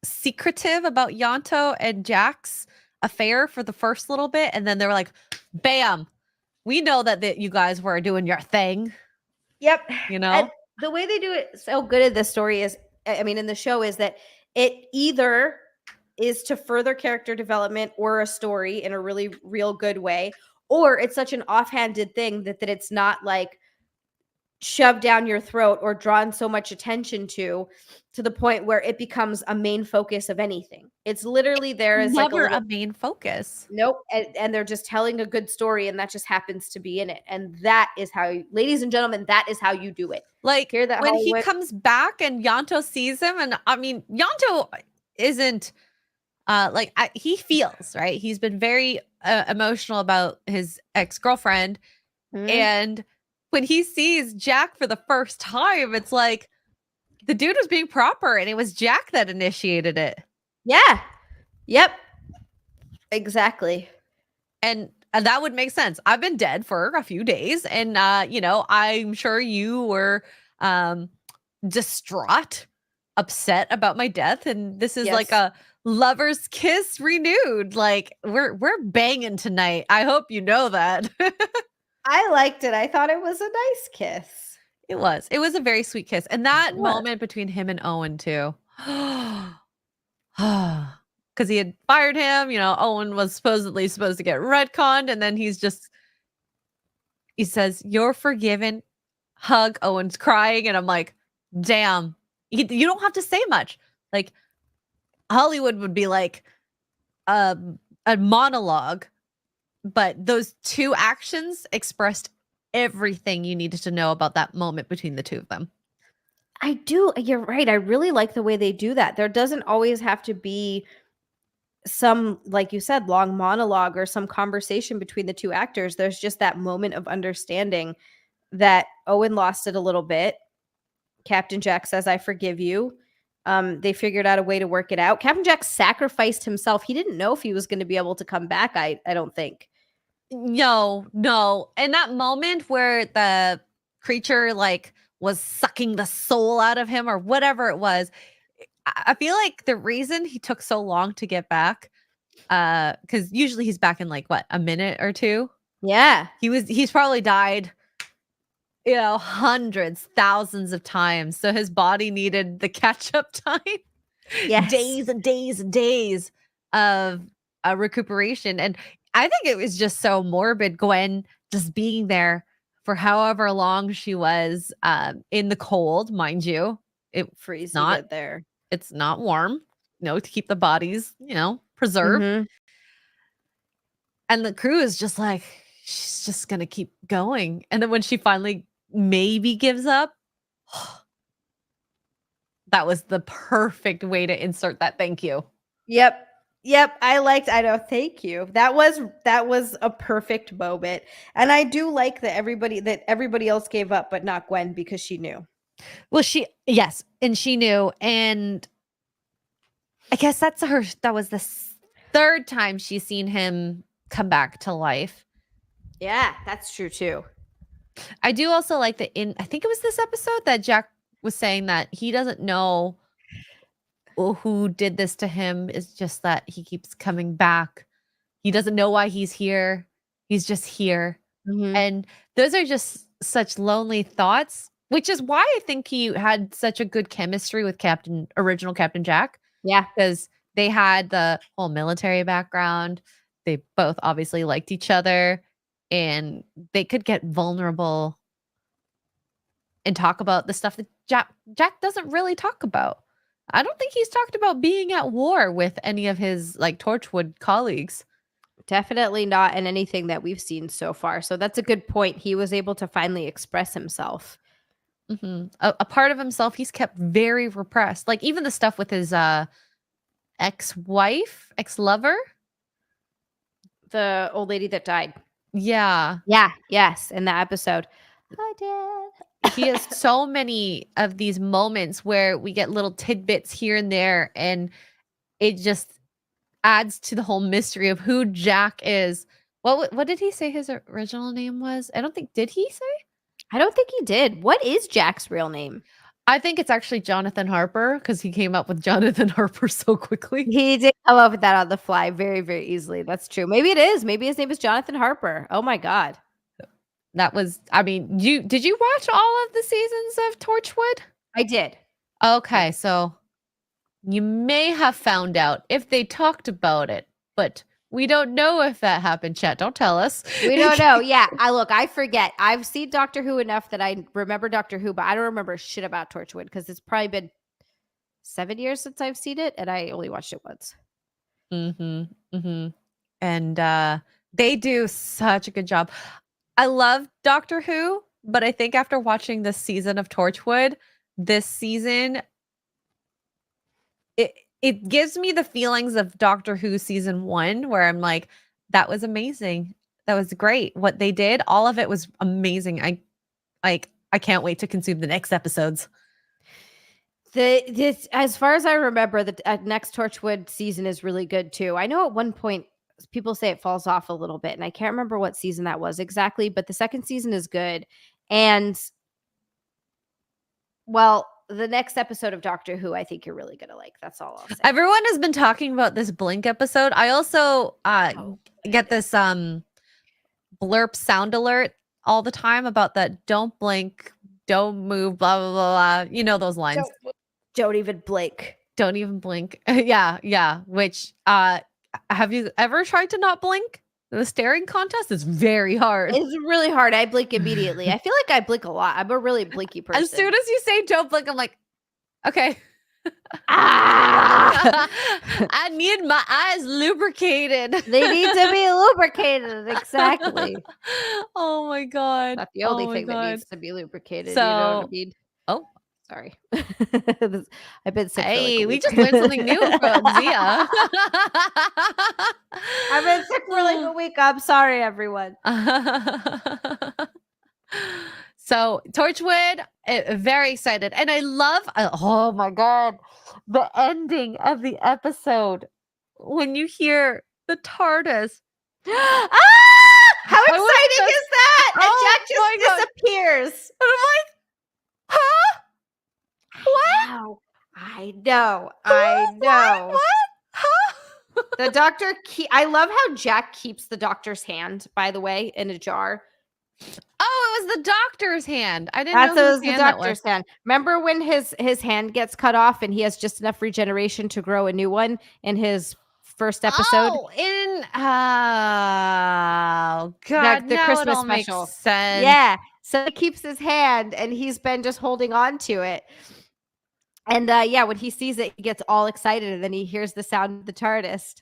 secretive about Yanto and Jack's affair for the first little bit, and then they were like, bam, we know that you guys were doing your thing. Yep. You know? And the way they do it so good in this story is, I mean, in the show, is that it either is to further character development or a story in a really real good way, or it's such an offhanded thing that it's not like shoved down your throat or drawn so much attention to the point where it becomes a main focus of anything. It's literally there as like Never a main focus. nope, and they're just telling a good story, and that just happens to be in it. And that is how, ladies and gentlemen, that is how you do it. Like Hear that, when Hollywood? he comes back and Yanto sees him, and I mean, Yanto isn't he feels, right? He's been very emotional about his ex-girlfriend, and when he sees Jack for the first time, it's like the dude was being proper, and it was Jack that initiated it. Yeah. Yep. Exactly. And that would make sense. I've been dead for a few days, and you know, I'm sure you were distraught, upset about my death, and this is like a lover's kiss renewed. Like we're banging tonight. I hope you know that. I liked it. I thought it was a nice kiss. It was a very sweet kiss, and that moment between him and Owen too. Because he had fired him, you know, Owen was supposed to get retconned, and then he says, "You're forgiven." Hug, Owen's crying, and I'm like, damn, you don't have to say much. Like Hollywood would be like a monologue, but those two actions expressed everything you needed to know about that moment between the two of them. I do. You're right. I really like the way they do that. There doesn't always have to be some, like you said, long monologue or some conversation between the two actors. There's just that moment of understanding that Owen lost it a little bit. Captain Jack says, "I forgive you." They figured out a way to work it out. Captain Jack sacrificed himself. He didn't know if he was going to be able to come back. I don't think. No. And that moment where the creature like was sucking the soul out of him or whatever it was, I feel like the reason he took so long to get back, because usually he's back in like what, a minute or two. Yeah. He's probably died, you know, hundreds, thousands of times. So his body needed the catch-up time. Yes. Days and days and days of recuperation. And I think it was just so morbid, Gwen just being there for however long she was in the cold, mind you. It freezing not there. It's not warm, you know, to keep the bodies, you know, preserved. Mm-hmm. And the crew is just like, she's just gonna keep going. And then when she finally maybe gives up, that was the perfect way to insert that thank you. Yep. I know. Thank you. That was a perfect moment. And I do like that everybody else gave up, but not Gwen, because she knew. Well, yes, and she knew. And I guess that was the third time she's seen him come back to life. Yeah, that's true too. I do also like that I think it was this episode that Jack was saying that he doesn't know who did this to him. It's just that he keeps coming back He doesn't know why he's here. He's just here. Mhm. And those are just such lonely thoughts, which is why I think he had such a good chemistry with original Captain Jack, Yeah. because they had the whole military background. They both obviously liked each other, and they could get vulnerable and talk about the stuff that Jack doesn't really talk about. I don't think he's talked about being at war with any of his like Torchwood colleagues. Definitely not in anything that we've seen so far. So that's a good point. He was able to finally express himself. A part of himself he's kept very repressed. Like even the stuff with his ex-wife, ex-lover. The old lady that died. Yeah. Yeah. Yes. In that episode. Hi, Dad. He has so many of these moments where we get little tidbits here and there, and it just adds to the whole mystery of who Jack is. What did he say his original name was? I don't think, did he say? I don't think he did. What is Jack's real name? I think it's actually Jonathan Harper, because he came up with Jonathan Harper so quickly. He did come up with that on the fly very, very easily. That's true. Maybe it is. Maybe his name is Jonathan Harper. Oh my God. That was, I mean, did you watch all of the seasons of Torchwood? I did. Okay, so you may have found out if they talked about it, but we don't know if that happened, chat. Don't tell us. We don't know. Yeah. I forget. I've seen Doctor Who enough that I remember Doctor Who, but I don't remember shit about Torchwood because it's probably been 7 years since I've seen it, and I only watched it once. And they do such a good job. I love Doctor Who, but I think after watching this season of Torchwood, this season, it gives me the feelings of Doctor Who season 1, where I'm like, that was amazing. That was great. What they did, all of it was amazing. I can't wait to consume the next episodes. This, as far as I remember, the next Torchwood season is really good too. I know at one point people say it falls off a little bit, and I can't remember what season that was exactly, but the second season is good. And well, the next episode of Doctor Who, I think you're really gonna like. That's all I'll say. Everyone has been talking about this Blink episode. I also get this blurb sound alert all the time about that don't blink, don't move, blah blah blah blah. You know those lines. Don't even blink. Don't even blink. yeah. Which have you ever tried to not blink? The staring contest is very hard. It's really hard. I blink immediately. I feel like I blink a lot. I'm a really blinky person. As soon as you say don't blink, I'm like, okay. I need my eyes lubricated. They need to be lubricated. Exactly. Oh my God. Not the only thing that needs to be lubricated. So, you know what I mean? Oh, sorry. I've been sick. Hey, we just learned something new from Xia. I've been sick for like a week. I'm sorry, everyone. So Torchwood, very excited. And I love, oh my God, the ending of the episode when you hear the TARDIS. How exciting is that? And Jack just disappears. And I'm like, huh? What? Wow. I know. What? Huh? The doctor, I love how Jack keeps the doctor's hand, by the way, in a jar. Oh, it was the doctor's hand. I didn't know it was the doctor's hand. Remember when his hand gets cut off and he has just enough regeneration to grow a new one in his first episode? Oh, God, the Christmas it special. Makes sense. Yeah. So he keeps his hand and he's been just holding on to it. And yeah, when he sees it, he gets all excited and then he hears the sound of the TARDIS.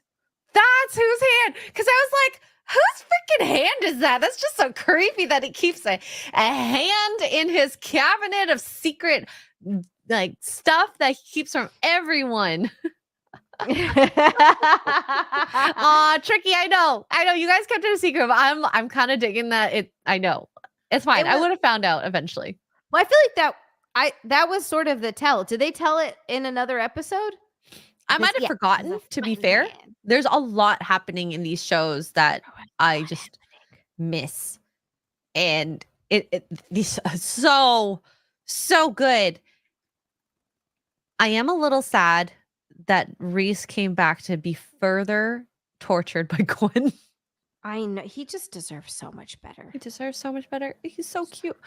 That's whose hand? Because I was like, whose freaking hand is that? That's just so creepy that he keeps a hand in his cabinet of secret like stuff that he keeps from everyone. Aw, tricky. I know. You guys kept it a secret, but I'm kind of digging that. I know. It's fine. I would have found out eventually. Well, I feel like that was sort of the tell. Did they tell it in another episode? I might have forgotten, to be fair. Man. There's a lot happening in these shows that I just miss. And these are so good. I am a little sad that Reese came back to be further tortured by Gwen. I know he just deserves so much better. He deserves so much better. He's so cute.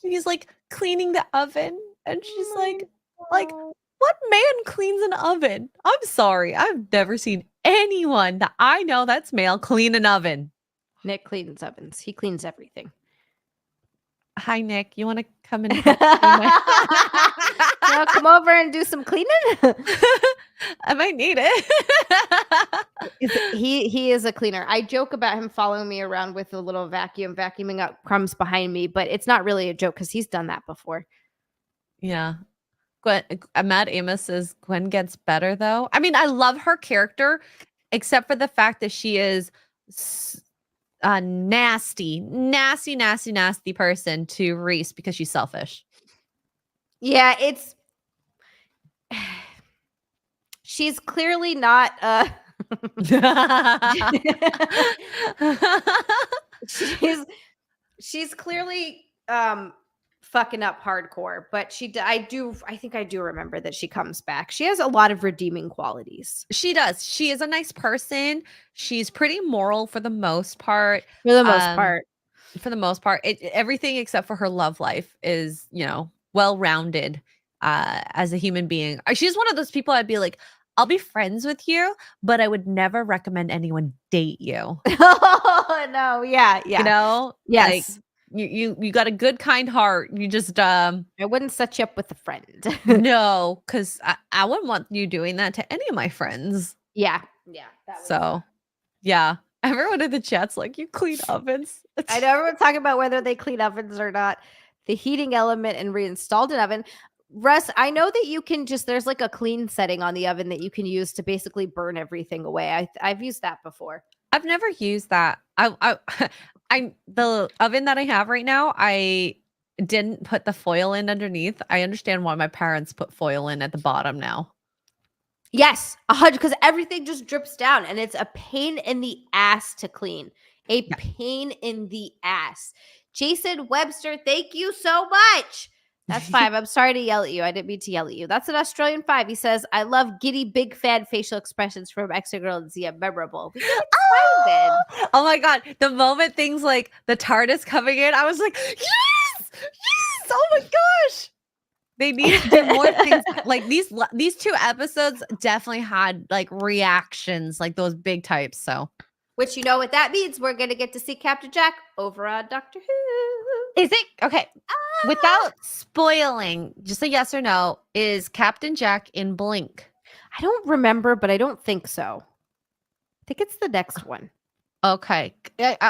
He's like cleaning the oven, and she's like, what man cleans an oven? I'm sorry, I've never seen anyone that I know that's male clean an oven. Nick cleans ovens. He cleans everything. Hi, Nick. You want to come in? Come over and do some cleaning. I might need it. He is a cleaner. I joke about him following me around with a little vacuum, vacuuming up crumbs behind me, but it's not really a joke because he's done that before. Yeah. Gwen, Matt Amos says Gwen gets better though. I mean, I love her character, except for the fact that she is a nasty person to Reese because she's selfish. Yeah, she's clearly not she's clearly fucking up hardcore, but I think I do remember that she comes back. She has a lot of redeeming qualities. She does. She is a nice person. She's pretty moral for the most part. For the most part. Everything except for her love life is, well-rounded as a human being. She's one of those people I'd be like, I'll be friends with you, but I would never recommend anyone date you. Oh, no. Yeah. Like, Yes. you got a good, kind heart. You just I wouldn't set you up with a friend. No, because I wouldn't want you doing that to any of my friends. Yeah. Yeah. Everyone in the chat's like, you clean ovens. I know everyone's talking about whether they clean ovens or not. The heating element and reinstalled an oven. Russ, I know that you can there's like a clean setting on the oven that you can use to basically burn everything away. I've used that before. I've never used that. The oven that I have right now, I didn't put the foil in underneath. I understand why my parents put foil in at the bottom now. Yes, 100, because everything just drips down and it's a pain in the ass to clean. Pain in the ass. Jason Webster, thank you so much. That's 5. I'm sorry to yell at you. I didn't mean to yell at you. That's an Australian 5. He says, I love giddy big fan facial expressions from Xray and Xia. Memorable. We get excited. Oh my God. The moment things like the TARDIS coming in, I was like, yes! Oh my gosh. They need to do more things. Like these 2 episodes definitely had like reactions, like those big types. So, which you know what that means? We're gonna get to see Captain Jack over on Doctor Who. Is it okay? Without spoiling, just a yes or no. Is Captain Jack in Blink? I don't remember, but I don't think so. I think it's the next one. Okay.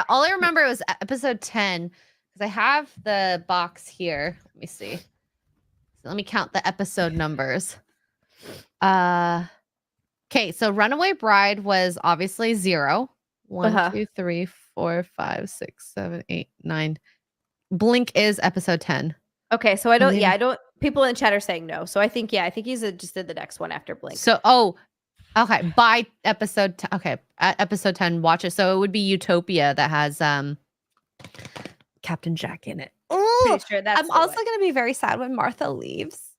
All I remember was episode 10 because I have the box here. Let me see. So let me count the episode numbers. Okay, so Runaway Bride was obviously 0. 1, 2, 3, 4, 5, 6, 7, 8, 9. Blink is episode 10. Okay, so I don't. People in chat are saying no, so I think he's just did the next one after Blink. So okay, by episode at episode 10, watch it. So it would be Utopia that has Captain Jack in it. Pretty sure that's I'm also going to be very sad when Martha leaves.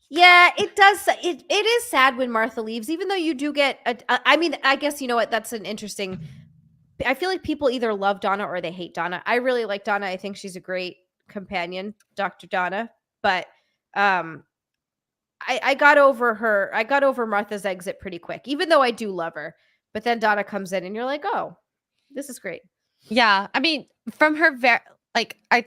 Yeah, it does. It is sad when Martha leaves, even though you do get. I mean, I guess you know what? That's an interesting. I feel like people either love Donna or they hate Donna. I really like Donna. I think she's a great companion, Dr. Donna. But I got over her. I got over Martha's exit pretty quick, even though I do love her. But then Donna comes in, and you're like, oh, this is great. Yeah, I mean, from her I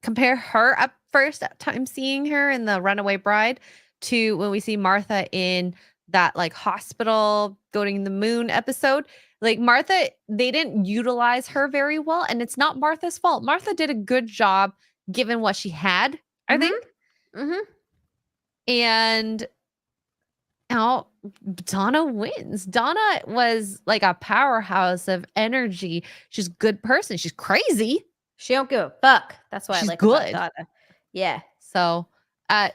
compare her at first time seeing her in the Runaway Bride to when we see Martha in that like hospital going to the moon episode. Like Martha, they didn't utilize her very well, and it's not Martha's fault. Martha did a good job given what she had, I think. Mm-hmm. And now Donna wins. Donna was like a powerhouse of energy. She's a good person. She's crazy. She don't give a fuck. That's why She's I like good. about Donna. Yeah. So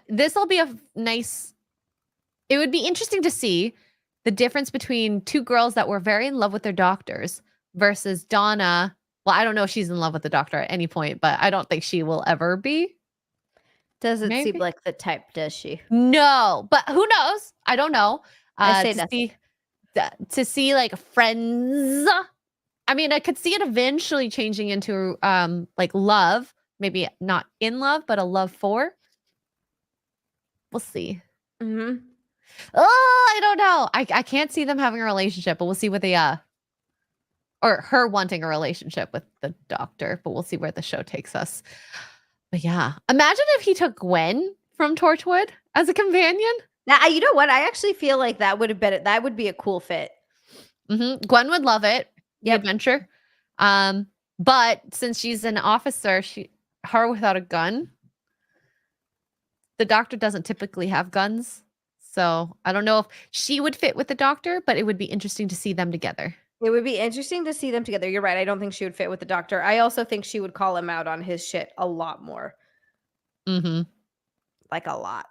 this will be a nice. It would be interesting to see the difference between 2 girls that were very in love with their doctors versus Donna. Well, I don't know if she's in love with the doctor at any point, but I don't think she will ever be. Doesn't seem like the type, does she? No, but who knows? I don't know. I say nothing. to see like friends. I mean, I could see it eventually changing into like love, maybe not in love, but a love for. We'll see. Mm-hmm. Oh, I don't know. I can't see them having a relationship, but we'll see what they or her wanting a relationship with the doctor, but we'll see where the show takes us. But yeah, imagine if he took Gwen from Torchwood as a companion. Now, you know what? I actually feel like that would be a cool fit. Gwen would love it. The Yep. adventure. But since she's an officer, her without a gun. The doctor doesn't typically have guns. So I don't know if she would fit with the doctor, but it would be interesting to see them together. It would be interesting to see them together. You're right. I don't think she would fit with the doctor. I also think she would call him out on his shit a lot more. Like a lot.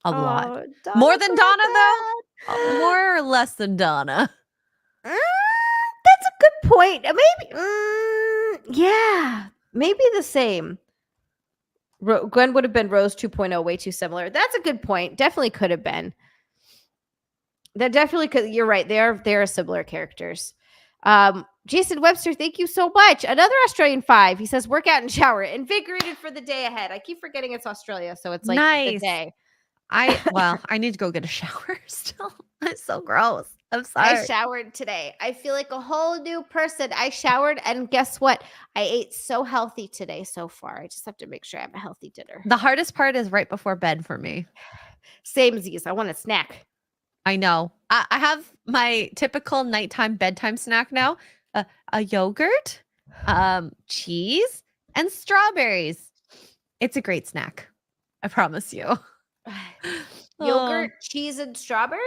A lot. More than Donna, though? More or less than Donna? That's a good point. Maybe. Yeah. Maybe the same. Gwen would have been Rose 2.0, way too similar. That's a good point. Definitely could have been. That definitely could. You're right. They are similar characters. Jason Webster, thank you so much. Another Australian 5. He says, work out and shower. Invigorated for the day ahead. I keep forgetting it's Australia, so it's like the day. I need to go get a shower still. It's so gross. I'm sorry. I showered today. I feel like a whole new person. I showered, and guess what? I ate so healthy today so far. I just have to make sure I have a healthy dinner. The hardest part is right before bed for me. Samesies. I want a snack. I know. I have my typical nighttime bedtime snack now. A yogurt, cheese, and strawberries. It's a great snack. I promise you. Yogurt, cheese, and strawberries?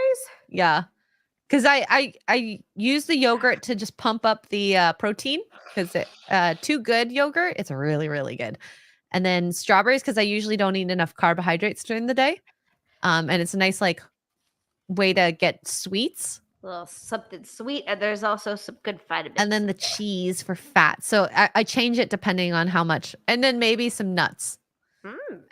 Yeah. Because I use the yogurt to just pump up the protein. Because Too Good yogurt, it's really, really good. And then strawberries, because I usually don't eat enough carbohydrates during the day. And it's a nice like way to get sweets. A little something sweet, and there's also some good vitamins. And then the cheese for fat. So I change it depending on how much. And then maybe some nuts.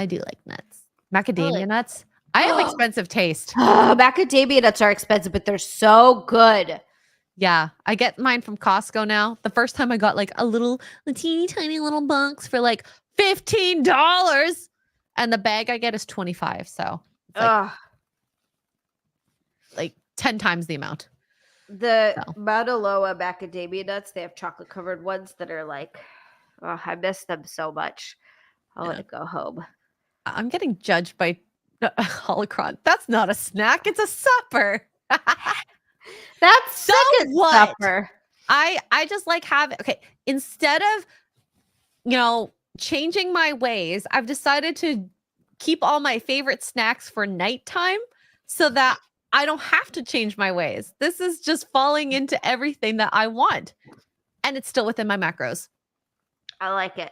I do like nuts. Macadamia nuts. I have expensive taste. Macadamia nuts are expensive, but they're so good. Yeah. I get mine from Costco now. The first time I got like a teeny tiny little box for like $15. And the bag I get is $25. So it's like 10 times the amount. The Mauna Loa macadamia nuts, they have chocolate covered ones that are like, I miss them so much. I want to go home. I'm getting judged by Holocron. That's not a snack. It's a supper. That's so what? Supper. I just like having, instead of, changing my ways, I've decided to keep all my favorite snacks for nighttime so that I don't have to change my ways. This is just falling into everything that I want. And it's still within my macros. I like it.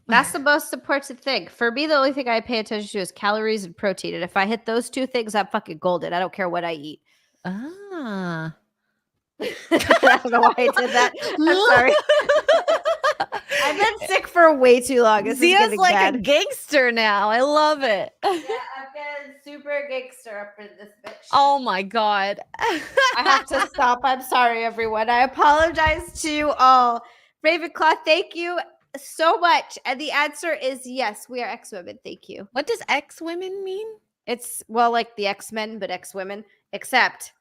That's the most important thing. For me, the only thing I pay attention to is calories and protein. And if I hit those two things, I'm fucking golden. I don't care what I eat. I don't know why I did that. I'm sorry. I've been sick for way too long. Zia's like bad. A gangster now. I love it. Yeah, I've been super gangster up in this bitch. Oh my God. I have to stop. I'm sorry, everyone. I apologize to you all. Ravenclaw, thank you so much. And the answer is yes, we are X-Women. Thank you. What does X-Women mean? It's, well, like the X-Men, but X-Women. Except.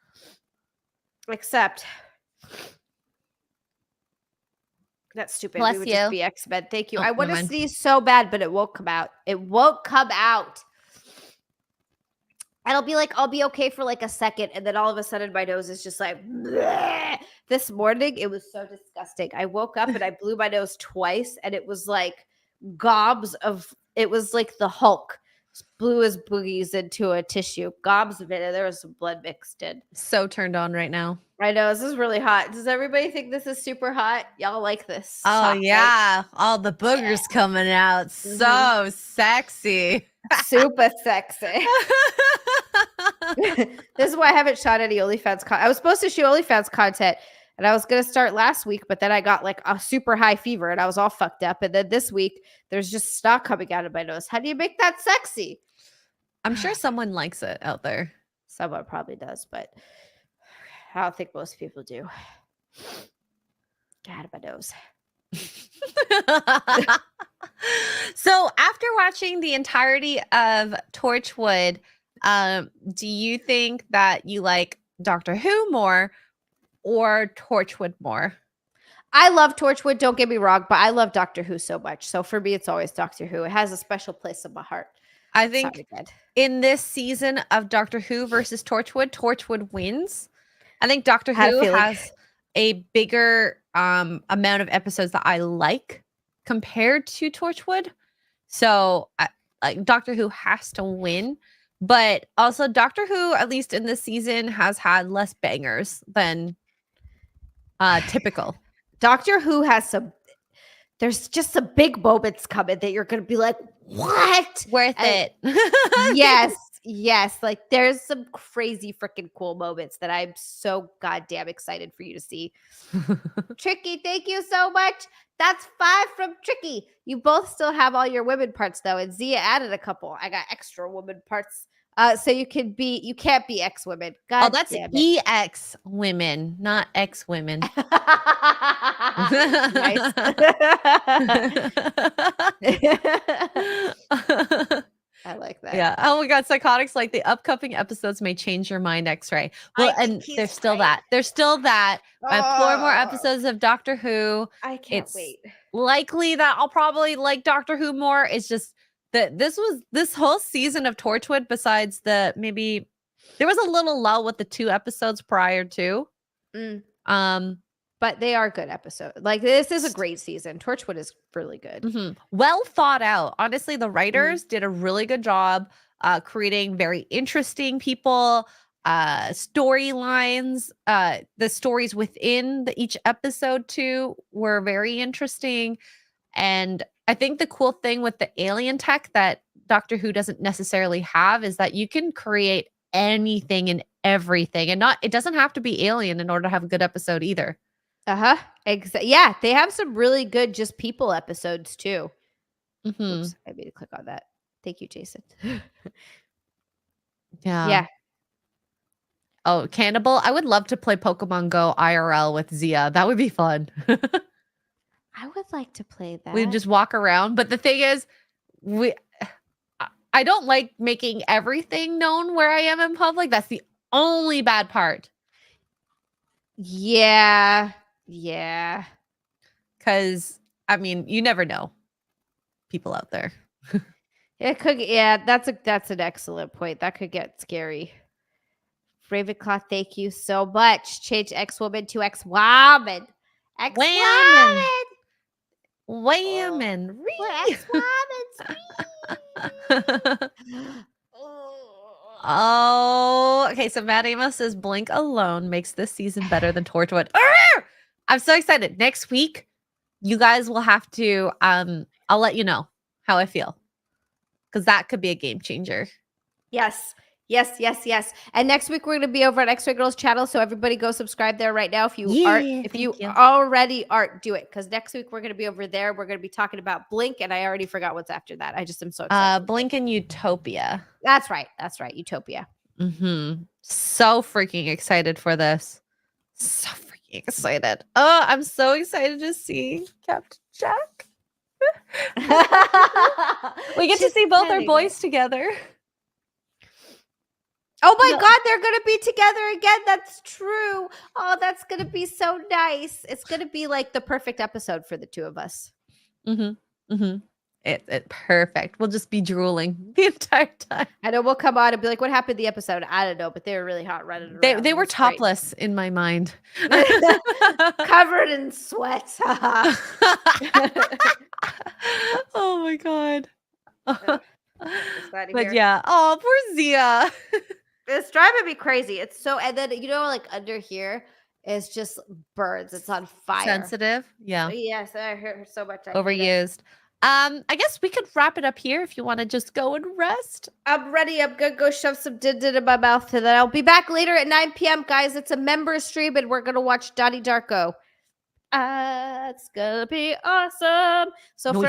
That's stupid. Bless we would you. just be X-Men. Thank you. I want to sneeze so bad, but it won't come out. It won't come out. And I'll be like, I'll be okay for like a second. And then all of a sudden my nose is just like, bleh. This morning, it was so disgusting. I woke up and I blew my nose twice. And it was like gobs of, it was like the Hulk. Blew his boogies into a tissue. Gobs of it. And there was some blood mixed in. So turned on right now. I know. This is really hot. Does everybody think this is super hot? Y'all like this? Oh, hot, yeah. Right? All the boogers coming out. So sexy. Super sexy. This is why I haven't shot any OnlyFans content. I was supposed to shoot OnlyFans content and I was going to start last week, but then I got like a super high fever and I was all fucked up. And then this week there's just snot coming out of my nose. How do you make that sexy? I'm sure someone likes it out there. Someone probably does, but I don't think most people do. Get out of my nose. So after watching the entirety of Torchwood, do you think that you like Doctor Who more or Torchwood more? I love Torchwood, don't get me wrong, but I love Doctor Who so much. So for me, it's always Doctor Who. It has a special place in my heart. I think in this season of Doctor Who versus Torchwood, Torchwood wins. I think Doctor Who has a bigger amount of episodes that I like compared to Torchwood. So like Doctor Who has to win. But also Doctor Who, at least in this season, has had less bangers than typical. Doctor Who has there's just some big moments coming that you're going to be like, what? Worth it. Yes. Like there's some crazy freaking cool moments that I'm so goddamn excited for you to see. Tricky, thank you so much. That's 5 from Tricky. You both still have all your women parts though, and Xia added a couple. I got extra women parts. So you can't be X women. God that's damn it. EX women, not X women. Nice. I like that. Yeah. Oh my God. Psychotics, like the upcoming episodes may change your mind, Xray. Well, and there's still that. There's still that. 4 more episodes of Doctor Who. I can't wait. Likely that I'll probably like Doctor Who more. It's just that this whole season of Torchwood, besides there was a little lull with the 2 episodes prior to. But they are good episodes. Like this is a great season. Torchwood is really good. Mm-hmm. Well thought out. Honestly, the writers did a really good job creating very interesting people, storylines. The stories within each episode too were very interesting. And I think the cool thing with the alien tech that Doctor Who doesn't necessarily have is that you can create anything and everything, and it doesn't have to be alien in order to have a good episode either. Yeah, they have some really good just people episodes too. Oops, I made to click on that. Thank you, Jason. Yeah. Oh, Cannibal. I would love to play Pokemon Go IRL with Xia. That would be fun. I would like to play that. We'd just walk around. But the thing is, I don't like making everything known where I am in public. That's the only bad part. Yeah. Because, I mean, you never know. People out there. It could. Yeah, that's an excellent point. That could get scary. Ravenclaw, thank you so much. Change X-Woman to X-Woman. X-Woman. Whammin'. Oh, okay. So Matt Amos says Blink alone makes this season better than Torchwood. I'm so excited. Next week, you guys will have to, I'll let you know how I feel. Because that could be a game changer. Yes. And next week we're going to be over at Xray Girls channel, so everybody go subscribe there right now. If you already aren't, do it, because next week we're going to be over there. We're going to be talking about Blink, and I already forgot what's after that. I just am so excited. Blink and Utopia. That's right. Utopia. So freaking excited for this. So freaking excited. Oh, I'm so excited to see Captain Jack. We get to see both our boys together. Oh my God, they're going to be together again. That's true. Oh, that's going to be so nice. It's going to be like the perfect episode for the two of us. It's perfect. We'll just be drooling the entire time. I know we'll come on and be like, what happened to the episode? I don't know, but they were really hot running around. They were topless in my mind. Covered in sweat. Oh my God. But yeah. Oh, poor Xia. It's driving me crazy. It's so, and then, like under here is just birds. It's on fire. Sensitive. Yeah. Yes, I heard so much. Overused. I guess we could wrap it up here if you want to just go and rest. I'm ready. I'm going to go shove some din-din in my mouth, and then I'll be back later at 9 p.m. Guys, it's a member stream, and we're going to watch Donnie Darko. It's going to be awesome. So for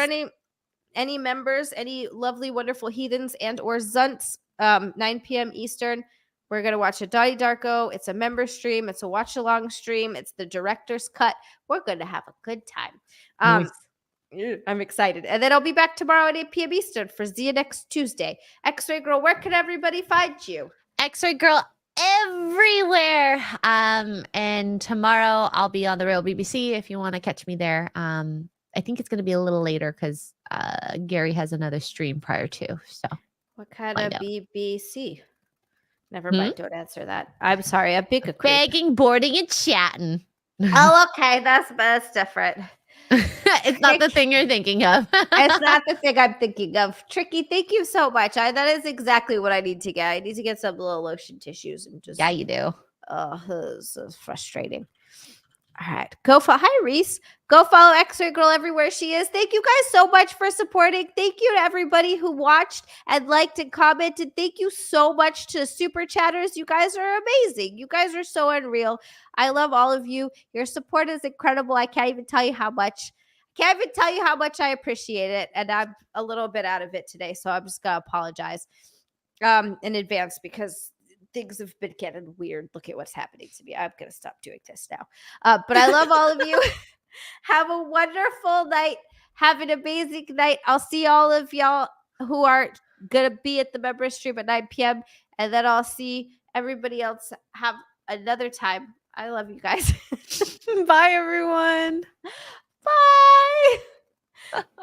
any members, any lovely, wonderful heathens and or zunts, 9 p.m. Eastern, We're going to watch a Donnie Darko. It's a member stream. It's a watch along stream. It's the director's cut. We're going to have a good time. I'm excited. And then I'll be back tomorrow at 8 p.m. Eastern for Xia next Tuesday. Xray Girl, where can everybody find you? Xray Girl everywhere. And tomorrow I'll be on the Real BBC if you want to catch me there. I think it's going to be a little later because Gary has another stream prior to. So what kind of BBC? Never mind. Don't answer that. I'm sorry. I'm big a creep. Begging, boarding, and chatting. Oh, okay. That's different. It's not the thing you're thinking of. It's not the thing I'm thinking of. Tricky, thank you so much. That is exactly what I need to get. I need to get some little lotion tissues and just. Yeah, you do. Oh, this is frustrating. All right. Hi, Reese. Go follow Xray Girl everywhere she is. Thank you guys so much for supporting. Thank you to everybody who watched and liked and commented. Thank you so much to super chatters. You guys are amazing. You guys are so unreal. I love all of you. Your support is incredible. I can't even tell you how much. I appreciate it. And I'm a little bit out of it today, so I'm just going to apologize in advance because things have been getting weird. Look at what's happening to me. I'm going to stop doing this now. But I love all of you. Have a wonderful night. Have an amazing night. I'll see all of y'all who are going to be at the member stream at 9 p.m. And then I'll see everybody else have another time. I love you guys. Bye, everyone. Bye.